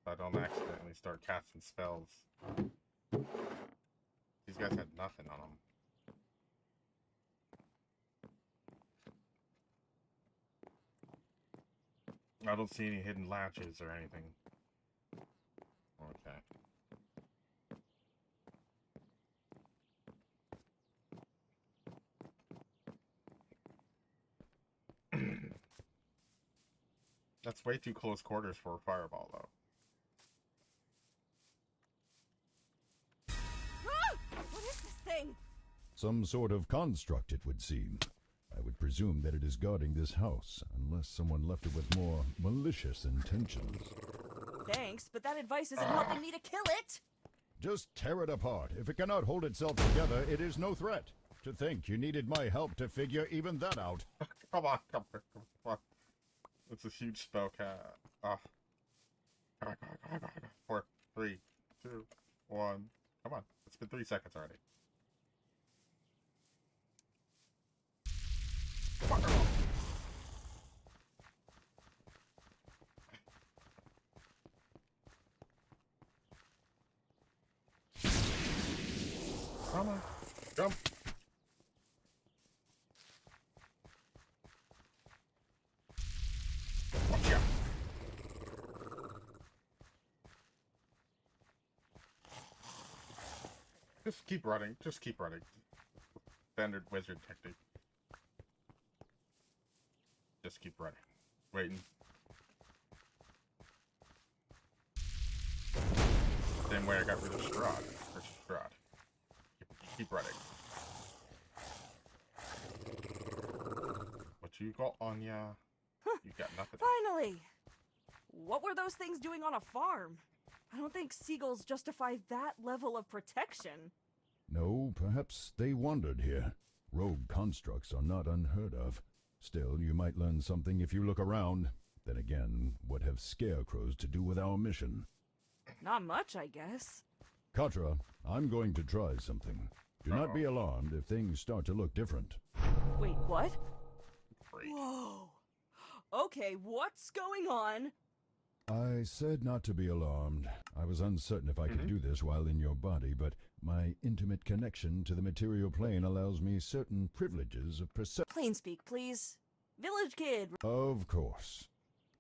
I don't accidentally start casting spells. These guys had nothing on them. I don't see any hidden latches or anything. Okay. That's way too close quarters for a fireball, though. Ah! What is this thing? Some sort of construct, it would seem. I would presume that it is guarding this house, unless someone left it with more malicious intentions. Thanks, but that advice isn't helping me to kill it. Just tear it apart. If it cannot hold itself together, it is no threat. To think you needed my help to figure even that out. Come on. It's a huge spell cat. Come on. 4, 3, 2, 1. Come on. It's been 3 seconds already. Come on. Jump. Yeah. Just keep running. Just keep running. Standard wizard technique. Just keep running. Waiting. Same way I got rid of Strahd. Keep running. What you got, Anya? You got nothing. Finally! What were those things doing on a farm? I don't think seagulls justify that level of protection. No, perhaps they wandered here. Rogue constructs are not unheard of. Still, you might learn something if you look around. Then again, what have scarecrows to do with our mission? Not much, I guess. Katra, I'm going to try something. Do not be alarmed if things start to look different. Wait, what? Great. Whoa. Okay, what's going on? I said not to be alarmed. I was uncertain if I could do this while in your body, but my intimate connection to the material plane allows me certain privileges of perception. Plain speak, please. Village kid. Of course.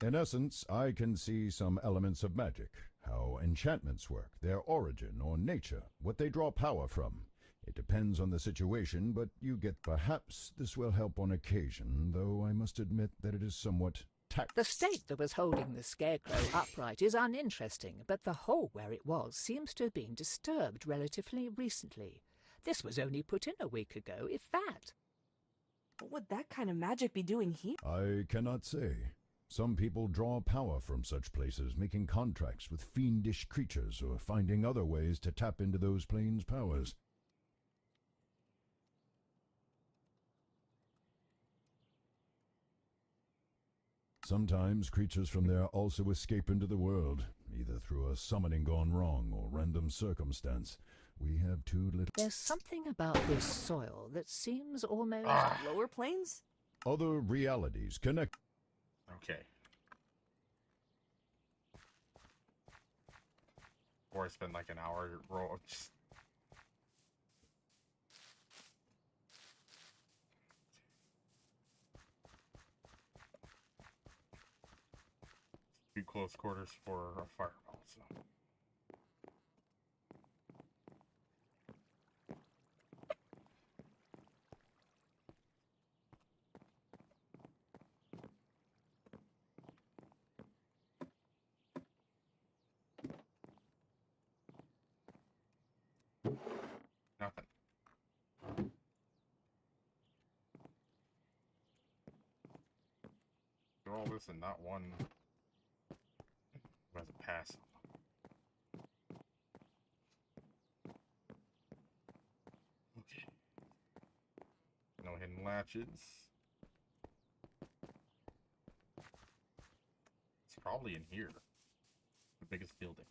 In essence, I can see some elements of magic, how enchantments work, their origin or nature, what they draw power from. It depends on the situation, but you get. Perhaps this will help on occasion, though I must admit that it is somewhat The state that was holding the scarecrow upright is uninteresting, but the hole where it was seems to have been disturbed relatively recently. This was only put in a week ago, if that. What would that kind of magic be doing here? I cannot say. Some people draw power from such places, making contracts with fiendish creatures or finding other ways to tap into those planes' powers. Sometimes creatures from there also escape into the world, either through a summoning gone wrong or random circumstance. We have too little... There's something about this soil that seems almost... Lower planes? Other realities connect... Okay. Or I spend like an hour just... Too close quarters for a fireball, so... After all this and not one who has a pass. Okay. No hidden latches. It's probably in here. The biggest building.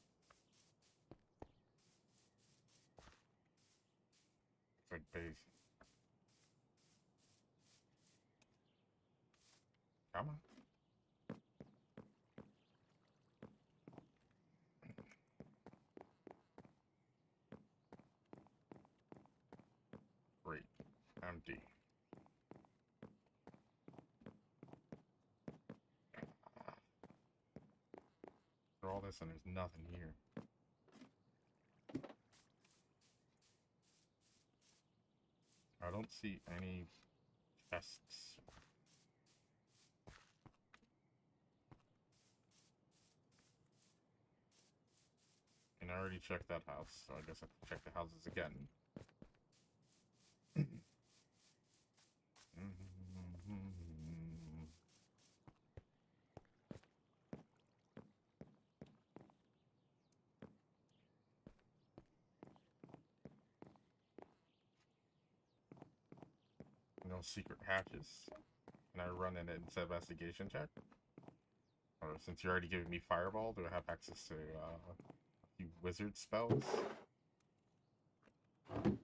It's like base. Come on. Great. Empty. For all this and there's nothing here. I don't see any chests. And I already checked that house, so I guess I have to check the houses again. No secret hatches. Can I run an investigation check? Or since you're already giving me fireball, do I have access to a few wizard spells? Do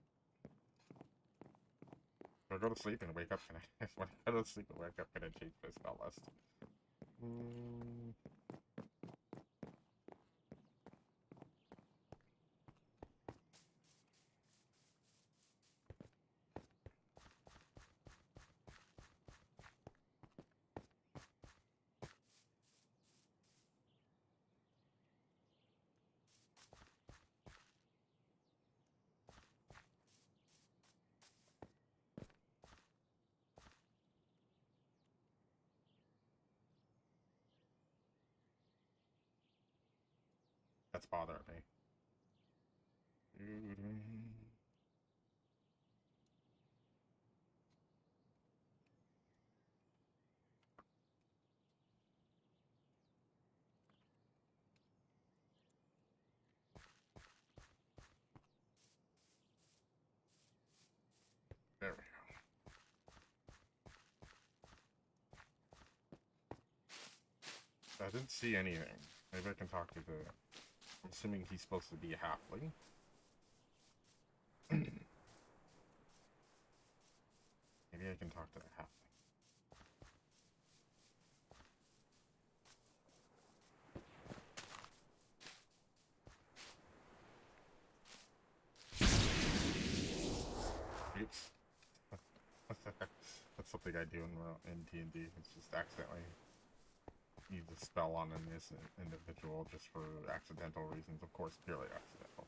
I go to sleep and wake up? Can I? When I go to sleep and wake up, can I change my spell list? That's bothering me. There we go. I didn't see anything. Maybe I can talk to the... I'm assuming he's supposed to be a halfling. Maybe I can talk to the halfling. Oops. That's something I do in D&D. It's just accidentally use a spell on an innocent individual just for accidental reasons. Of course, purely accidental.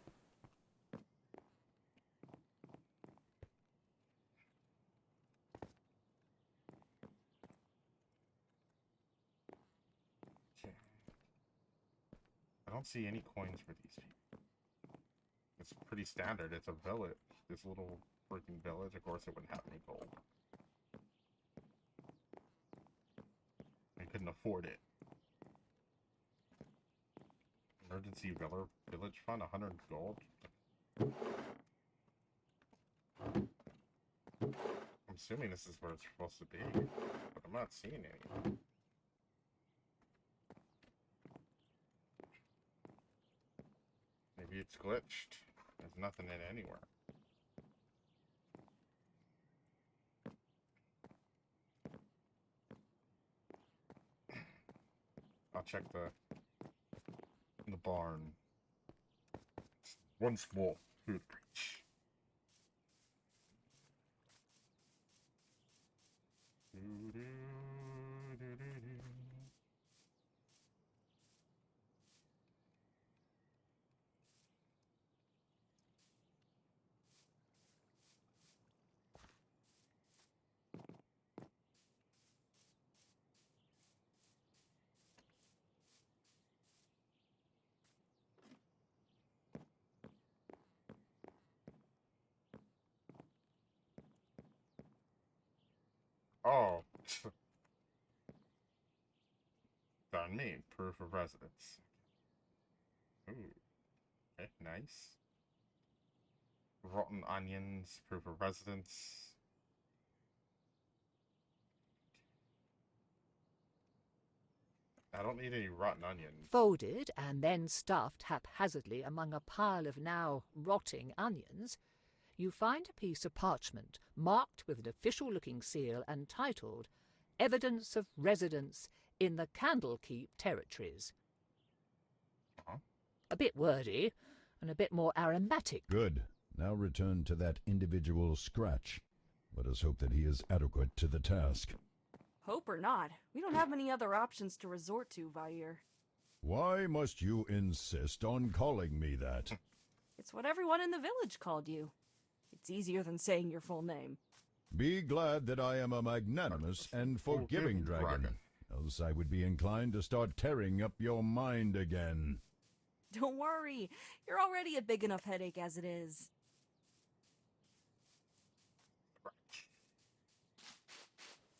Okay. I don't see any coins for these people. It's pretty standard. It's a village. This little freaking village, of course, it wouldn't have any gold. I couldn't afford it. Emergency village fund, 100 gold. I'm assuming this is where it's supposed to be, but I'm not seeing any. Maybe it's glitched. There's nothing in anywhere. I'll check the barn. Once more through the breach. Oh. on me. Proof of residence. Ooh. Okay, nice. Rotten onions, proof of residence. I don't need any rotten onions. Folded and then stuffed haphazardly among a pile of now rotting onions, you find a piece of parchment marked with an official-looking seal and titled Evidence of Residence in the Candlekeep Territories. A bit wordy and a bit more aromatic. Good. Now return to that individual Scratch. Let us hope that he is adequate to the task. Hope or not, we don't have many other options to resort to, Vair. Why must you insist on calling me that? It's what everyone in the village called you. It's easier than saying your full name. Be glad that I am a magnanimous and forgiving dragon, else I would be inclined to start tearing up your mind again. Don't worry, you're already a big enough headache as it is.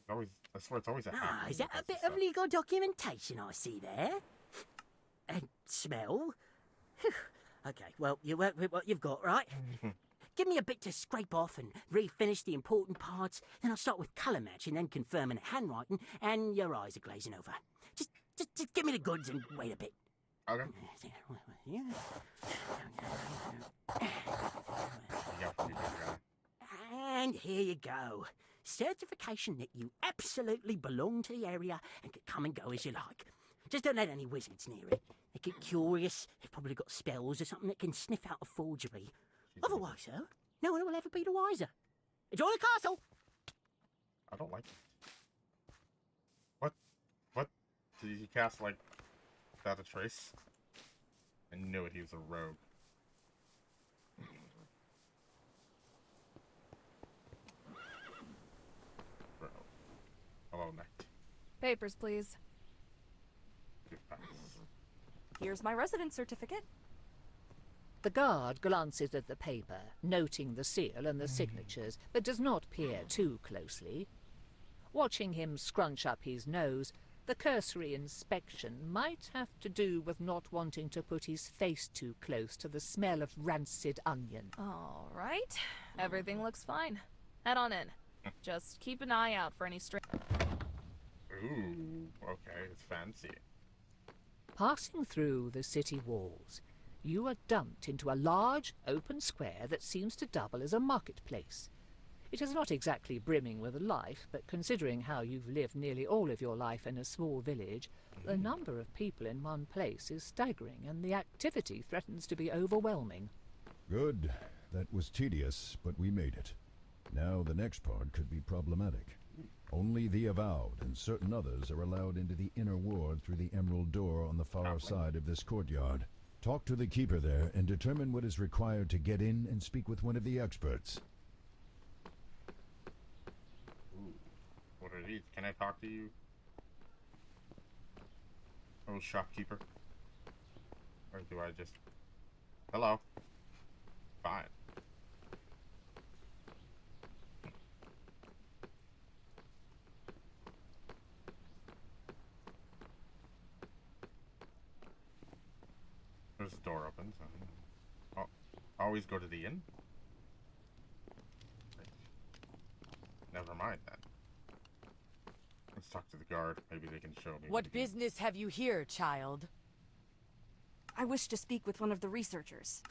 I swear it's always a Ah, is that a bit of legal documentation I see there? And smell? Phew. Okay, well, you work with what you've got, right? Give me a bit to scrape off and refinish the important parts, then I'll start with colour matching, then confirming the handwriting, and your eyes are glazing over. Just give me the goods and wait a bit. Okay. And here you go. Certification that you absolutely belong to the area and can come and go as you like. Just don't let any wizards near it. They get curious. They've probably got spells or something that can sniff out a forgery. Otherwise, though, no one will ever be the wiser. Enjoy the castle! I don't like it. What? Did he cast, like, without a trace? I knew it, he was a rogue. Hello, Knight. Papers, please. Here's my residence certificate. The guard glances at the paper, noting the seal and the signatures, but does not peer too closely. Watching him scrunch up his nose, the cursory inspection might have to do with not wanting to put his face too close to the smell of rancid onion. All right. Everything looks fine. Head on in. Just keep an eye out for any Ooh, okay, it's fancy. Passing through the city walls, you are dumped into a large, open square that seems to double as a marketplace. It is not exactly brimming with life, but considering how you've lived nearly all of your life in a small village, the number of people in one place is staggering, and the activity threatens to be overwhelming. Good. That was tedious, but we made it. Now the next part could be problematic. Only the Avowed and certain others are allowed into the inner ward through the emerald door on the far side of this courtyard. Talk to the keeper there and determine what is required to get in and speak with one of the experts. Ooh, what are these? Can I talk to you? Oh, shopkeeper. Or do I just... Hello. Fine. There's a door opens. Oh, always go to the inn? Never mind then. Let's talk to the guard. Maybe they can show me. What business have you here, child? I wish to speak with one of the researchers.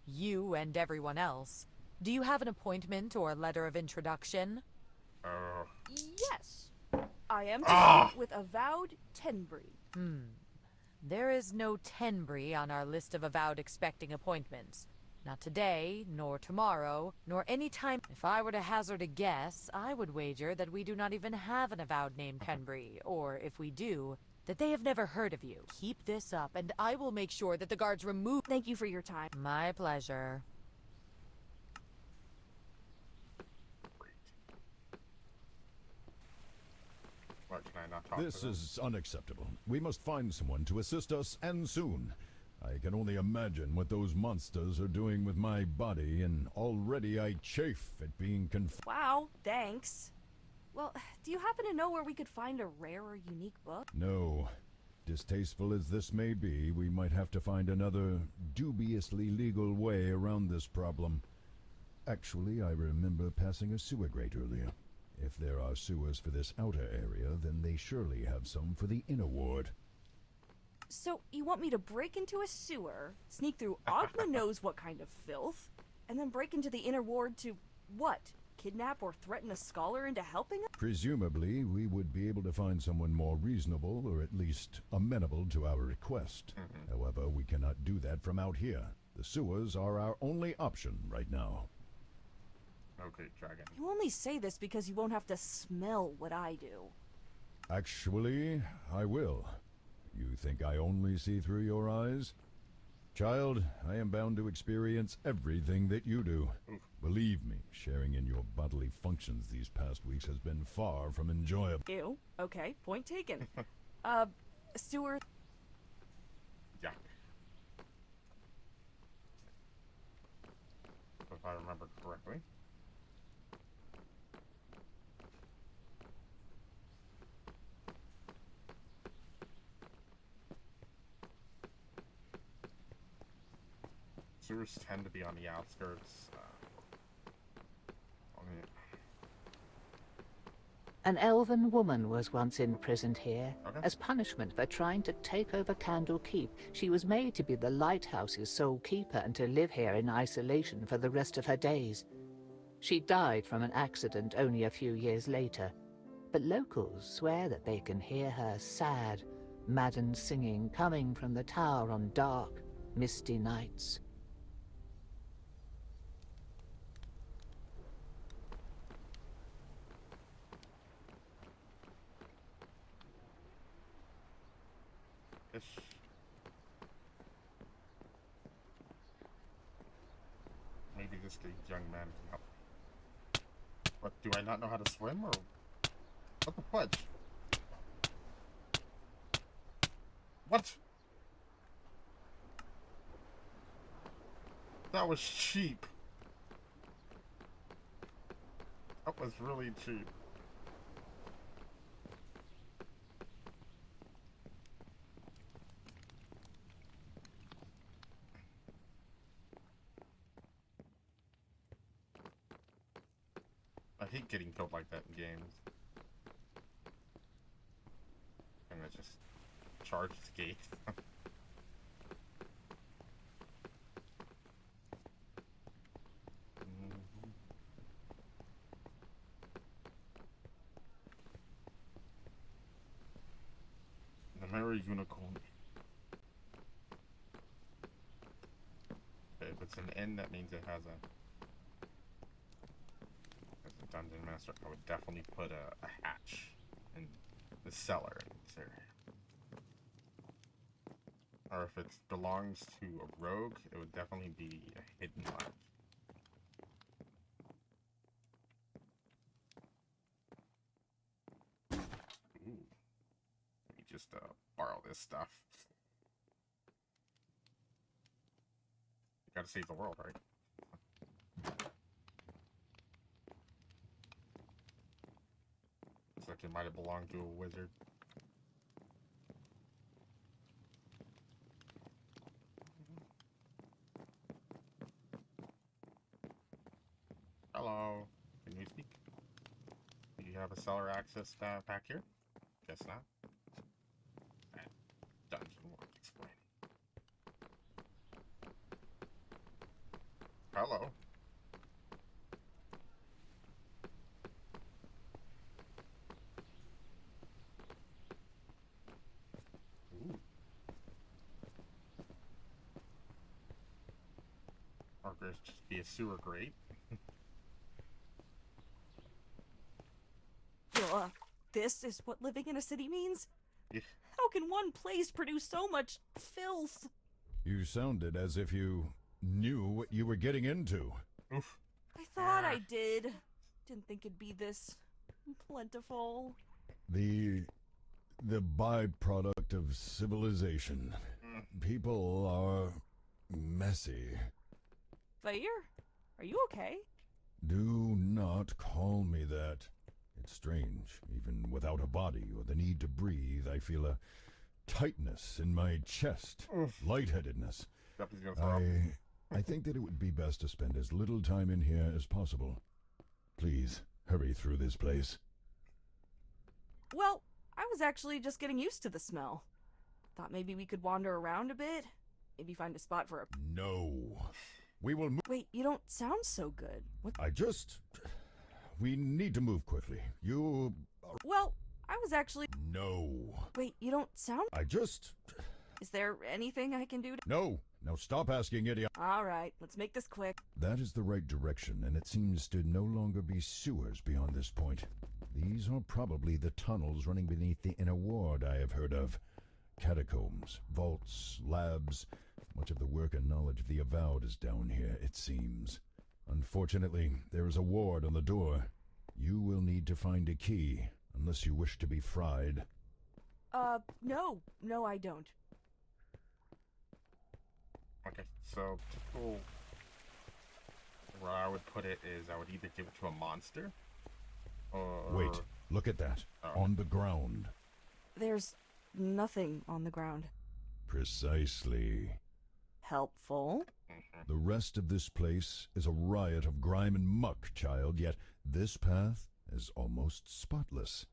You and everyone else. Do you have an appointment or a letter of introduction? Yes. I am to speak with Avowed Tenbury. There is no Tenbury on our list of avowed expecting appointments. Not today, nor tomorrow, nor any time. If I were to hazard a guess, I would wager that we do not even have an avowed named Tenbury, or if we do, that they have never heard of you. Keep this up, and I will make sure that the guards remove— Thank you for your time. My pleasure. What, can I not talk This to them? is unacceptable. We must find someone to assist us, and soon. I can only imagine what those monsters are doing with my body, and already I chafe at being Wow, thanks. Well, do you happen to know where we could find a rare or unique book? No. Distasteful as this may be, we might have to find another dubiously legal way around this problem. Actually, I remember passing a sewer grate earlier. If there are sewers for this outer area, then they surely have some for the inner ward. So, you want me to break into a sewer, sneak through Ogma knows what kind of filth, and then break into the inner ward to, what? Kidnap or threaten a scholar into helping us? Presumably, we would be able to find someone more reasonable, or at least amenable to our request. However, we cannot do that from out here. The sewers are our only option right now. Okay, dragon. You only say this because you won't have to smell what I do. Actually, I will. You think I only see through your eyes? Child, I am bound to experience everything that you do. Believe me, sharing in your bodily functions these past weeks has been far from enjoyable. Ew. Okay, point taken. Sewer... Yeah. If I remember correctly. Sewers tend to be on the outskirts. An elven woman was once imprisoned here. As punishment for trying to take over Candle Keep, she was made to be the lighthouse's sole keeper and to live here in isolation for the rest of her days. She died from an accident only a few years later, but locals swear that they can hear her sad, maddened singing coming from the tower on dark, misty nights. Maybe this young man can help. What, do I not know how to swim, or what the fudge? What? That was cheap. That was really cheap. I hate getting killed like that in games. And I just charge the gate. The Merry Unicorn. Okay, if it's an N, that means it has a... Dungeon Master, I would definitely put a hatch in the cellar in this area. Or if it belongs to a rogue, it would definitely be a hidden ledge. Ooh. Let me just borrow this stuff. You gotta save the world, right? Looks like it might have belonged to a wizard. Hello. Can you speak? Do you have a cellar access back here? Guess not. That dungeon won't explain. Hello. Or there's just be a sewer grate. This is what living in a city means? Yeah. How can one place produce so much filth? You sounded as if you knew what you were getting into. Oof. I thought I did. Didn't think it'd be this plentiful. The byproduct of civilization. People are messy. Vair, are you okay? Do not call me that. It's strange. Even without a body or the need to breathe, I feel a tightness in my chest, lightheadedness. Deputy's gonna throw up. I think that it would be best to spend as little time in here as possible. Please, hurry through this place. Well, I was actually just getting used to the smell. Thought maybe we could wander around a bit. Maybe find a spot for a... No. We will move... Wait, you don't sound so good. What? We need to move quickly. You... Well, I was actually... No. Wait, you don't sound... Is there anything I can do to... No. Now stop asking, idiot. All right, let's make this quick. That is the right direction, and it seems to no longer be sewers beyond this point. These are probably the tunnels running beneath the inner ward I have heard of. Catacombs, vaults, labs. Much of the work and knowledge of the Avowed is down here, it seems. Unfortunately, there is a ward on the door. You will need to find a key, unless you wish to be fried. No. No, I don't. Okay, so typical where I would put it is I would either give it to a monster or... Wait, look at that. Oh. On the ground. There's nothing on the ground. Precisely. Helpful. The rest of this place is a riot of grime and muck, child, yet this path is almost spotless.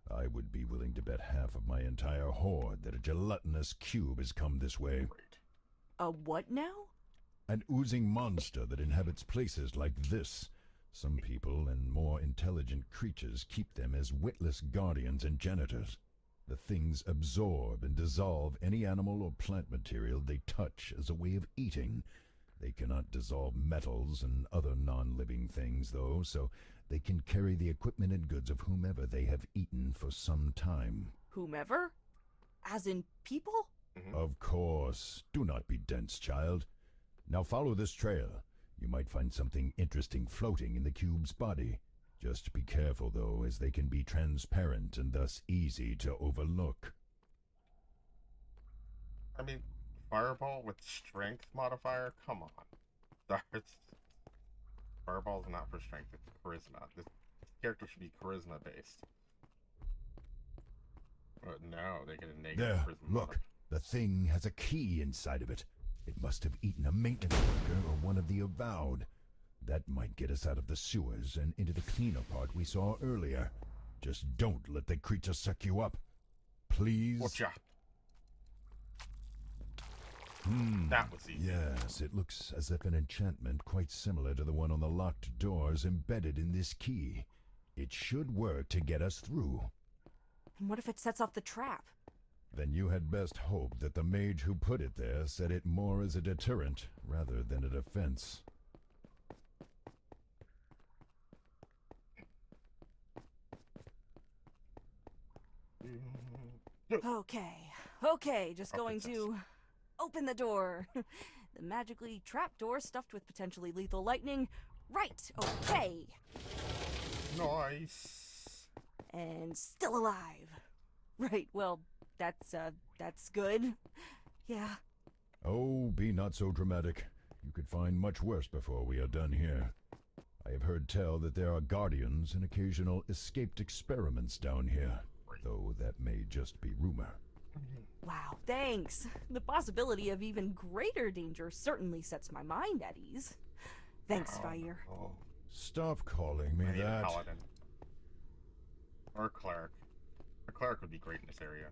I would be willing to bet half of my entire horde that a gelatinous cube has come this way. A what now? An oozing monster that inhabits places like this. Some people and more intelligent creatures keep them as witless guardians and janitors. The things absorb and dissolve any animal or plant material they touch as a way of eating. They cannot dissolve metals and other non-living things, though, so they can carry the equipment and goods of whomever they have eaten for some time. Whomever? As in people? Of course. Do not be dense, child. Now follow this trail. You might find something interesting floating in the cube's body. Just be careful, though, as they can be transparent and thus easy to overlook. I mean, Fireball with strength modifier? Come on. Fireball's not for strength, it's charisma. This character should be charisma based. But no, they get a negative There, charisma. look. The thing has a key inside of it. It must have eaten a maintenance worker or one of the Avowed. That might get us out of the sewers and into the cleaner part we saw earlier. Just don't let the creature suck you up. Please? Watcha. That was easy. Yes, it looks as if an enchantment quite similar to the one on the locked door is embedded in this key. It should work to get us through. And what if it sets off the trap? Then you had best hope that the mage who put it there set it more as a deterrent rather than a defense. Okay, just going to open the door. The magically trapped door stuffed with potentially lethal lightning. Right, okay. Nice. And still alive. Right, well, that's good. Yeah. Oh, be not so dramatic. You could find much worse before we are done here. I have heard tell that there are guardians and occasional escaped experiments down here, though that may just be rumor. Wow, thanks. The possibility of even greater danger certainly sets my mind at ease. Thanks, Fire. Stop calling me I need a that. paladin. Or a cleric. A cleric would be great in this area.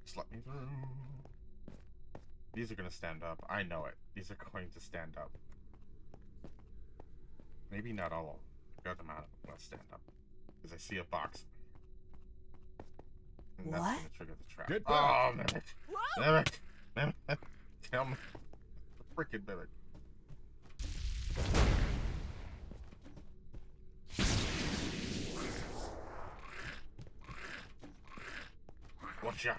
Just let me through. These are gonna stand up. I know it. These are going to stand up. Maybe not all of them. Got them out. Let's stand up. Because I see a box. And that's What? gonna trigger the trap. Get Oh, back! Mimic! Whoa! Mimic! Mimic! Tell me. Freaking Mimic. Watcha!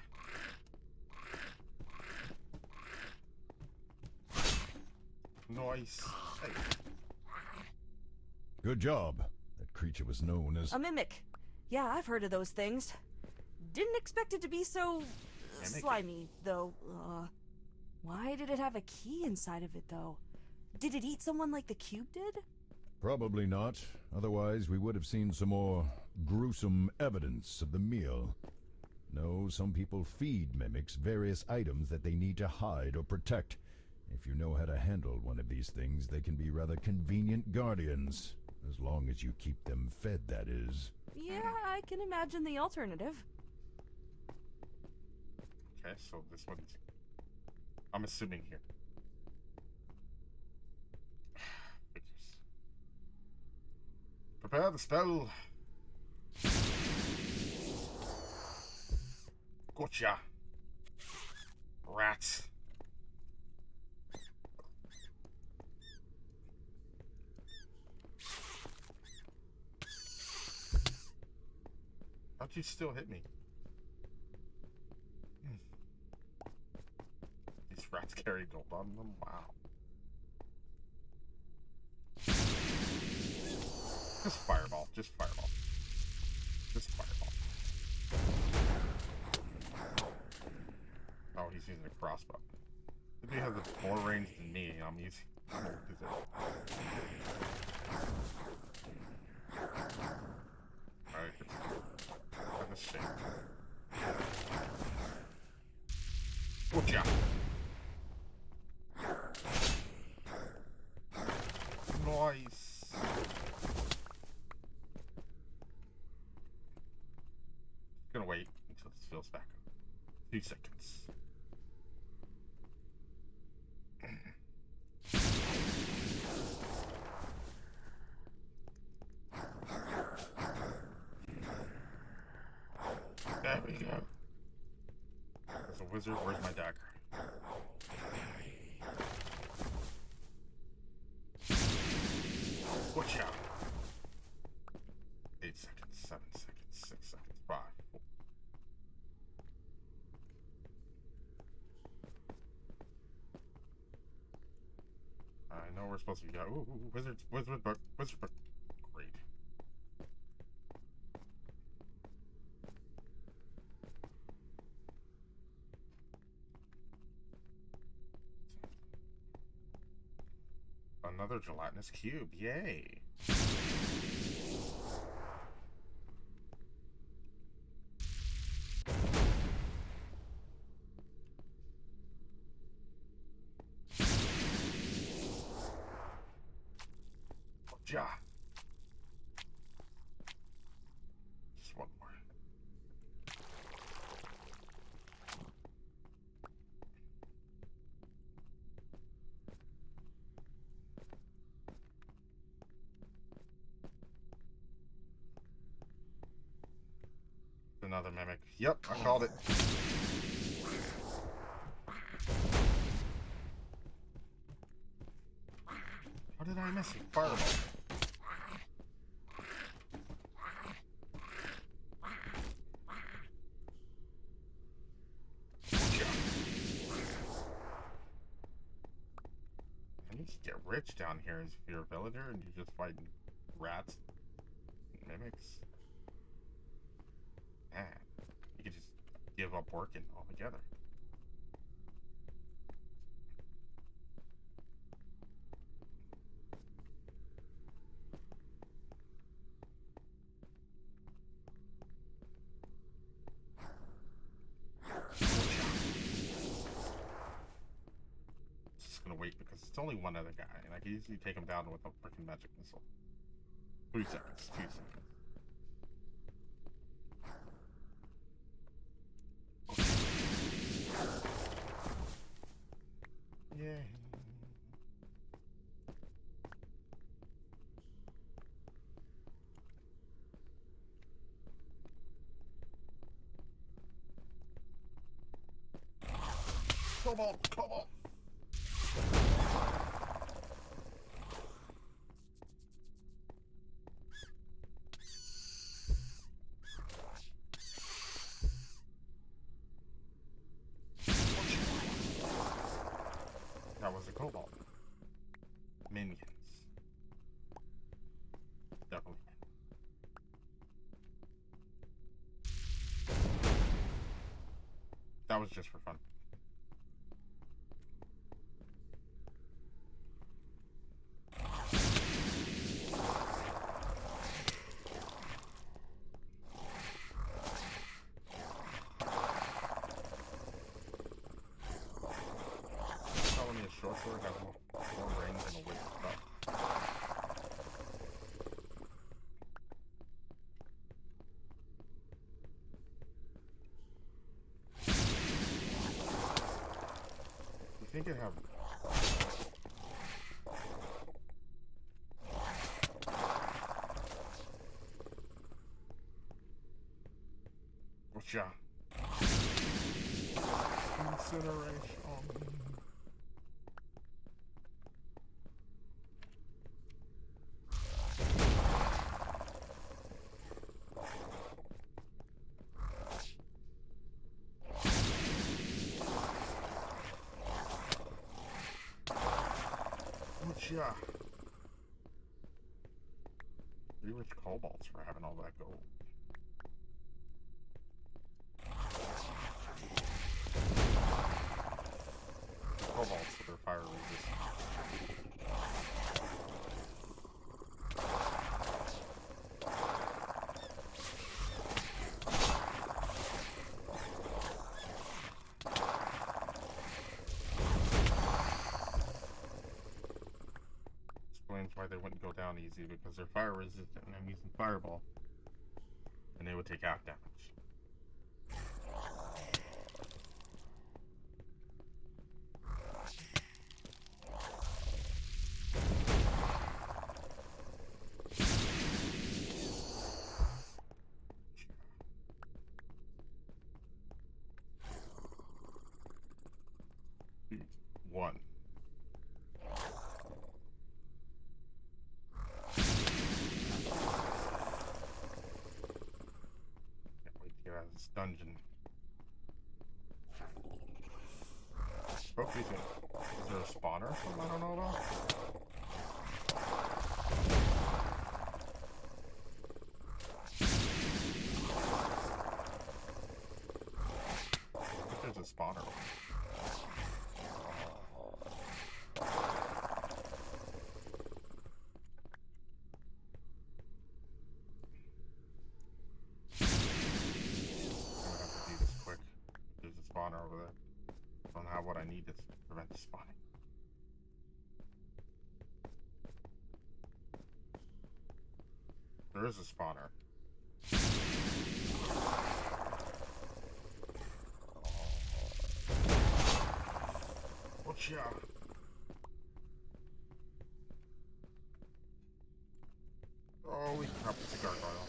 Nice. Hey. Good job. That creature was known as... A mimic. Yeah, I've heard of those things. Didn't expect it to be so... slimy, though. Why did it have a key inside of it, though? Did it eat someone like the cube did? Probably not. Otherwise, we would have seen some more gruesome evidence of the meal. No, some people feed mimics various items that they need to hide or protect. If you know how to handle one of these things, they can be rather convenient guardians. As long as you keep them fed, that is. Yeah, I can imagine the alternative. Okay, so this one's... I'm assuming here. Figures. Prepare the spell. Gotcha. Rats. How'd you still hit me? These rats carry gold on them? Wow. Just fireball. Just fireball. Just fireball. Oh, he's using a crossbow. If he has more range than me, I'm using... Alright, have a shake. Gotcha! Nice! Gonna wait until this fills back up. 2 seconds. There we go. As a wizard, where's my dagger? Watch out. 8 seconds, 7 seconds, 6 seconds, 5, 4. I know we're supposed to be... Ooh, wizard book. Great. Another gelatinous cube, yay! Ja. Just one more. Another mimic. Yep, I called it. How did I miss it? Fireball. I need to get rich down here as if you're a villager and you're just fighting rats and mimics. Man, you could just give up working altogether. Just gonna wait because it's only one other guy, and I can easily take him down with a freaking magic missile. 2 seconds. 2 seconds. Yay. Come on, come on. That was a cobalt. That was just for fun. Telling me a short sword has more range than a wizard stuff. You think it have? What's ya? Incineration. Whatcha? 3 rich kobolds for having all that gold. Kobolds, so they're fire resistant. Explains why they wouldn't go down easy, because they're fire resistant and I'm using fireball. And they would take half damage. One. Can't wait to get out of this dungeon. Hopefully, is there a spawner or something I don't know about? I think there's a spawner. Over there. I don't have what I need to prevent the spawning. There is a spawner. Whatcha? Oh, we can help with the gargoyle.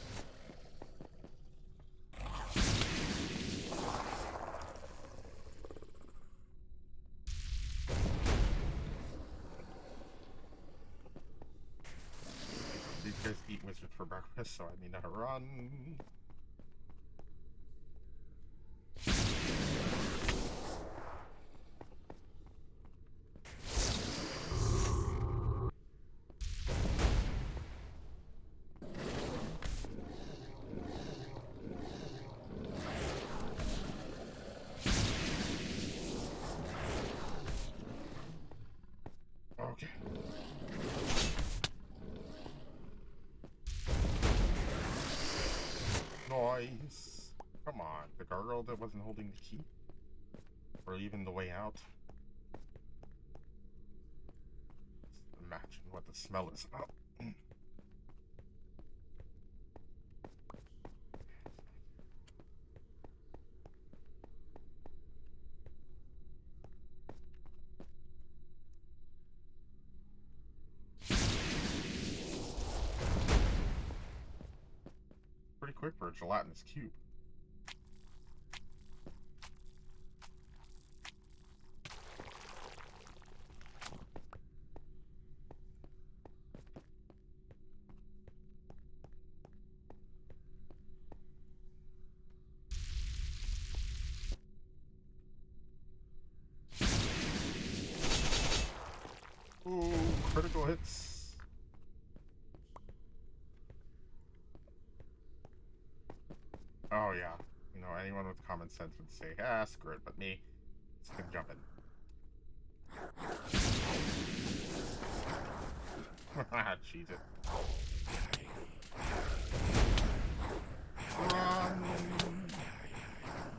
Guys eat wizard for breakfast, so I need to run. Okay. Nice. Come on, the gargoyle that wasn't holding the key? Or even the way out? Imagine what the smell is about. Pretty quick for a gelatinous cube. Ooh, critical hits. Oh yeah, you know anyone with common sense would say, ah, screw it, but me, it's gonna jump in. Cheese it. Run!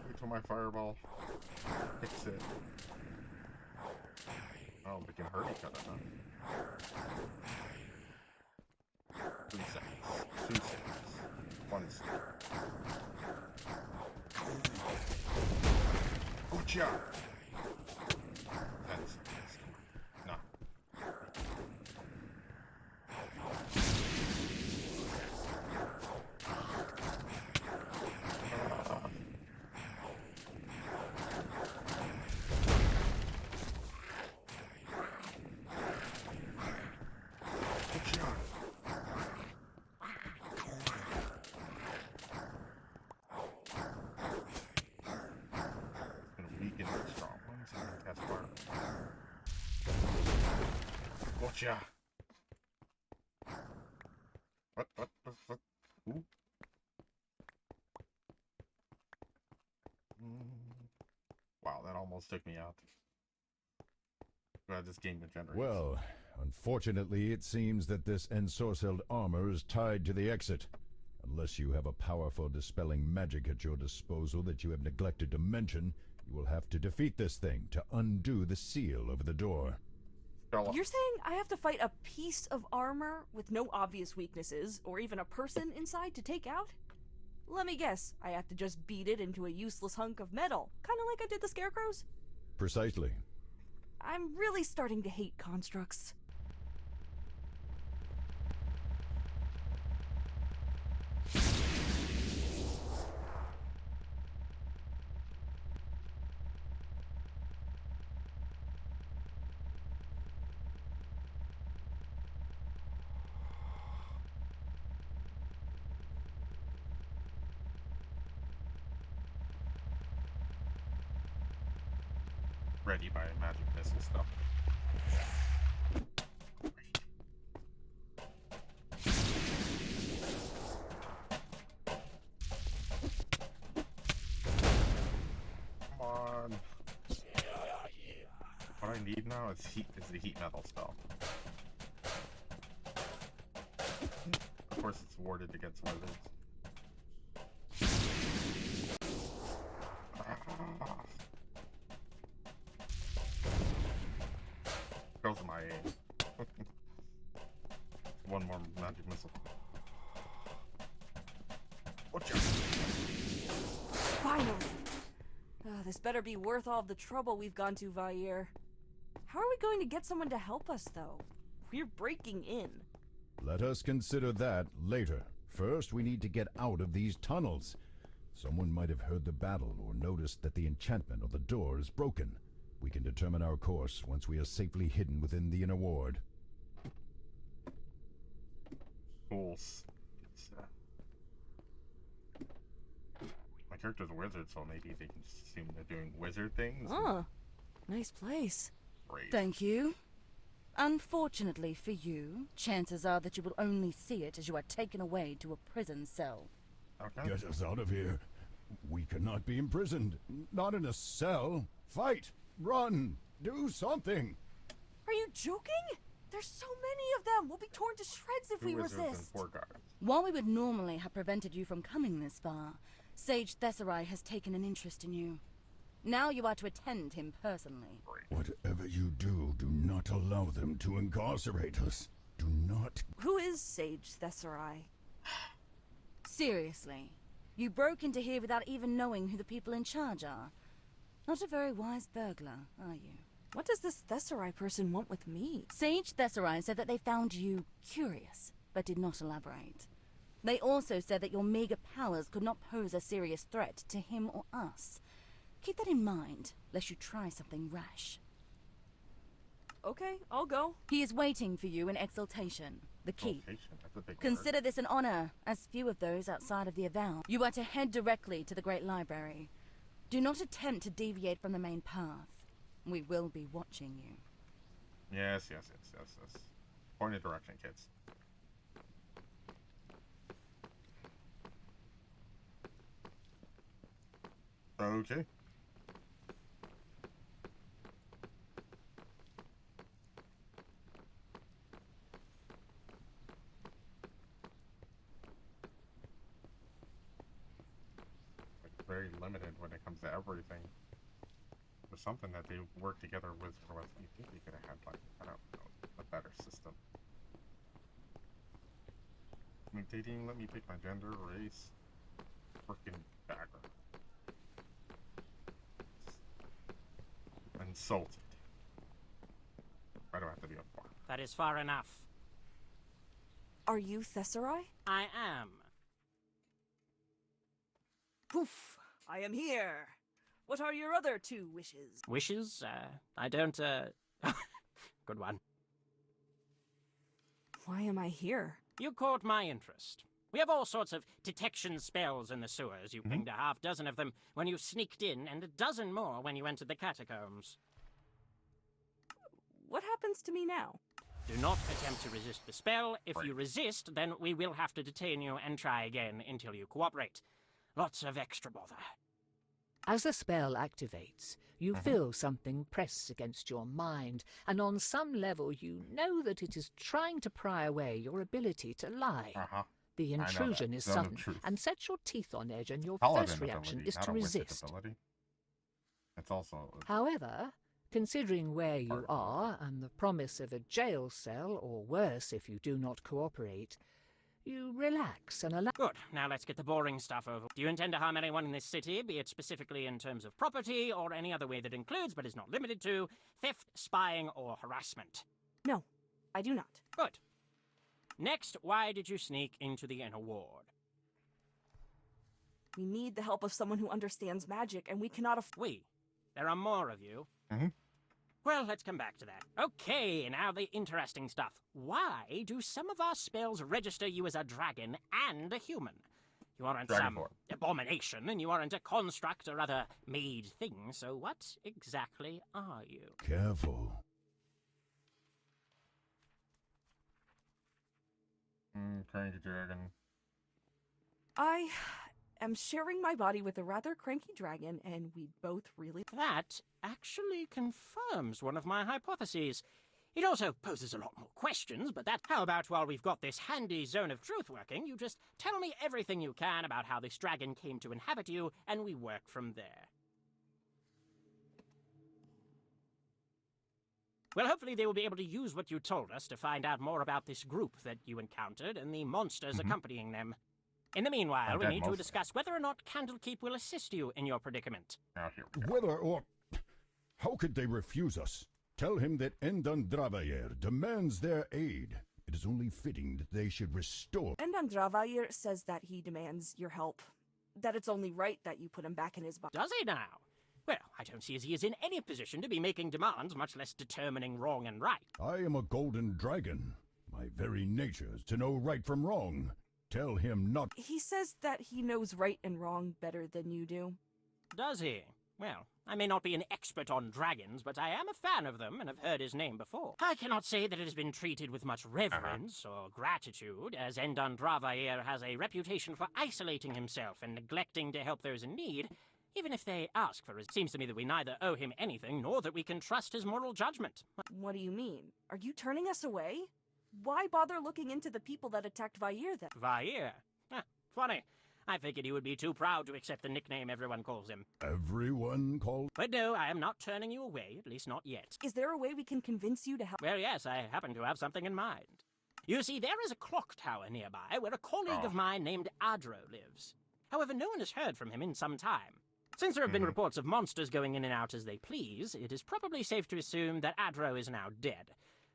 Wait till my fireball hits it. Oh, we can hurt each other, huh? 3 seconds. 2 seconds. 1 second. Gotcha! 10 seconds. No. Gotcha. What? Ooh. Wow, that almost took me out. Glad this game degenerates. Well, unfortunately, it seems that this ensorcelled armor is tied to the exit. Unless you have a powerful dispelling magic at your disposal that you have neglected to mention, you will have to defeat this thing to undo the seal over the door. You're saying I have to fight a piece of armor with no obvious weaknesses, or even a person inside to take out? Let me guess, I have to just beat it into a useless hunk of metal, kinda like I did the scarecrows? Precisely. I'm really starting to hate constructs. Ready by magic missile stuff. Come on. What I need now is the heat metal spell. Of course it's warded against wizards. Goes my aim. One more magic missile. Watch out. Finally! This better be worth all of the trouble we've gone to, Vair. How are we going to get someone to help us, though? We're breaking in. Let us consider that later. First, we need to get out of these tunnels. Someone might have heard the battle or noticed that the enchantment on the door is broken. We can determine our course once we are safely hidden within the inner ward. Cool. My character's a wizard, so maybe they can just assume they're doing wizard things. Oh, nice place. Great. Thank you. Unfortunately for you, chances are that you will only see it as you are taken away to a prison cell. Okay. Get us out of here. We cannot be imprisoned. Not in a cell. Fight! Run! Do something! Are you joking? There's so many of them! We'll be torn to shreds if we resist! While we would normally have prevented you from coming this far, Sage Thesserai has taken an interest in you. Now you are to attend him personally. Whatever you do, do not allow them to incarcerate us. Do not... Who is Sage Thesserai? Seriously, you broke into here without even knowing who the people in charge are. Not a very wise burglar, are you? What does this Thesserai person want with me? Sage Thesserai said that they found you curious, but did not elaborate. They also said that your meager powers could not pose a serious threat to him or us. Keep that in mind, lest you try something rash. Okay, I'll go. He is waiting for you in Exaltation, the keep. That's a big Consider this an honor, as few of those outside of the Avowed. You are to head directly to the Great Library. Do not attempt to deviate from the main path. We will be watching you. Yes. Point of direction, kids. Okay. Like, very limited when it comes to everything. There's something that they work together with. You think they could have had, like, I don't know, a better system. I mean, they didn't let me pick my gender, race, freaking background. Insulted. Why do I have to be a farm? That is far enough. Are you Thesserai? I am. Poof! I am here. What are your other 2 wishes? Wishes? I don't, Good one. Why am I here? You caught my interest. We have all sorts of detection spells in the sewers. You pinged a half-dozen of them when you sneaked in, and a dozen more when you entered the catacombs. What happens to me now? Do not attempt to resist the spell. If you resist, then we will have to detain you and try again until you cooperate. Lots of extra bother. As the spell activates, you feel something press against your mind, and on some level you know that it is trying to pry away your ability to lie. The intrusion is sudden and sets your teeth on edge, and your first reaction is to resist. It's also... However, considering where you are and the promise of a jail cell, or worse if you do not cooperate, you relax and allow... Good. Now let's get the boring stuff over. Do you intend to harm anyone in this city, be it specifically in terms of property or any other way that includes, but is not limited to, theft, spying, or harassment? No, I do not. Good. Next, why did you sneak into the inner ward? We need the help of someone who understands magic, and we cannot We? There are more of you. Well, let's come back to that. Okay, now the interesting stuff. Why do some of our spells register you as a dragon and a human? You aren't some abomination, and you aren't a construct or other made thing, so what exactly are you? Careful. Cranky dragon. I am sharing my body with a rather cranky dragon, and we both really... That actually confirms one of my hypotheses. It also poses a lot more questions, but how about while we've got this handy zone of truth working, you just tell me everything you can about how this dragon came to inhabit you, and we work from there. Well, hopefully they will be able to use what you told us to find out more about this group that you encountered and the monsters accompanying them. In the meanwhile, we need to discuss whether or not Candlekeep will assist you in your predicament. Now here we go. Whether or... How could they refuse us? Tell him that Endandravayer demands their aid. It is only fitting that they should restore... Endandravayer says that he demands your help. That it's only right that you put him back in his body. Does he now? Well, I don't see as he is in any position to be making demands, much less determining wrong and right. I am a golden dragon. My very nature is to know right from wrong. Tell him not... He says that he knows right and wrong better than you do. Does he? Well, I may not be an expert on dragons, but I am a fan of them and have heard his name before. I cannot say that it has been treated with much reverence or gratitude, as Endandravayer has a reputation for isolating himself and neglecting to help those in need, even if they ask for it. Seems to me that we neither owe him anything, nor that we can trust his moral judgment. What do you mean? Are you turning us away? Why bother looking into the people that attacked Vair then? Vair? Funny. I figured he would be too proud to accept the nickname everyone calls him. Everyone calls... But no, I am not turning you away, at least not yet. Is there a way we can convince you to help? Well, yes, I happen to have something in mind. You see, there is a clock tower nearby where a colleague of mine named Adro lives. However, no one has heard from him in some time. Since there have been reports of monsters going in and out as they please, it is probably safe to assume that Adro is now dead.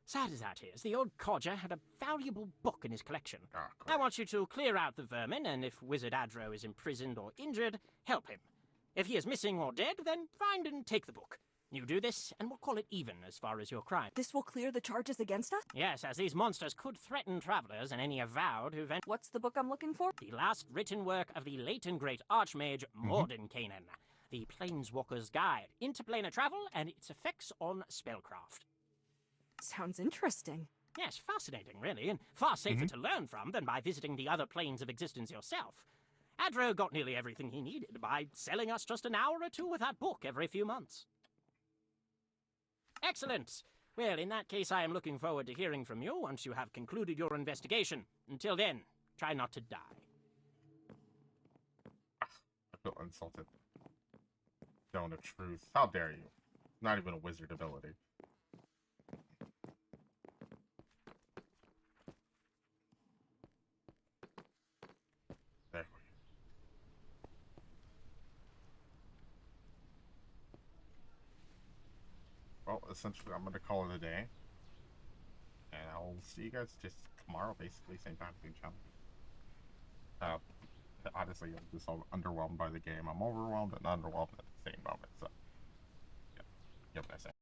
Sad as that is, the old codger had a valuable book in his collection. I want you to clear out the vermin, and if Wizard Adro is imprisoned or injured, help him. If he is missing or dead, then find and take the book. You do this, and we'll call it even as far as your crime. This will clear the charges against us? Yes, as these monsters could threaten travelers and any avowed who venture... What's the book I'm looking for? The last written work of the late and great Archmage Mordenkainen. The Planeswalker's Guide, Interplanar Travel and its Effects on Spellcraft. Sounds interesting. Yes, fascinating, really, and far safer to learn from than by visiting the other planes of existence yourself. Adro got nearly everything he needed by selling us just an hour or two with that book every few months. Excellent! Well, in that case, I am looking forward to hearing from you once you have concluded your investigation. Until then, try not to die. I feel insulted. Stone of Truth. How dare you? Not even a wizard ability. There we go. Well, essentially, I'm going to call it a day. And I'll see you guys just tomorrow, basically, same time, same channel. Honestly, I'm just all underwhelmed by the game. I'm overwhelmed and underwhelmed at the same moment, so... Yeah, you have a nice day.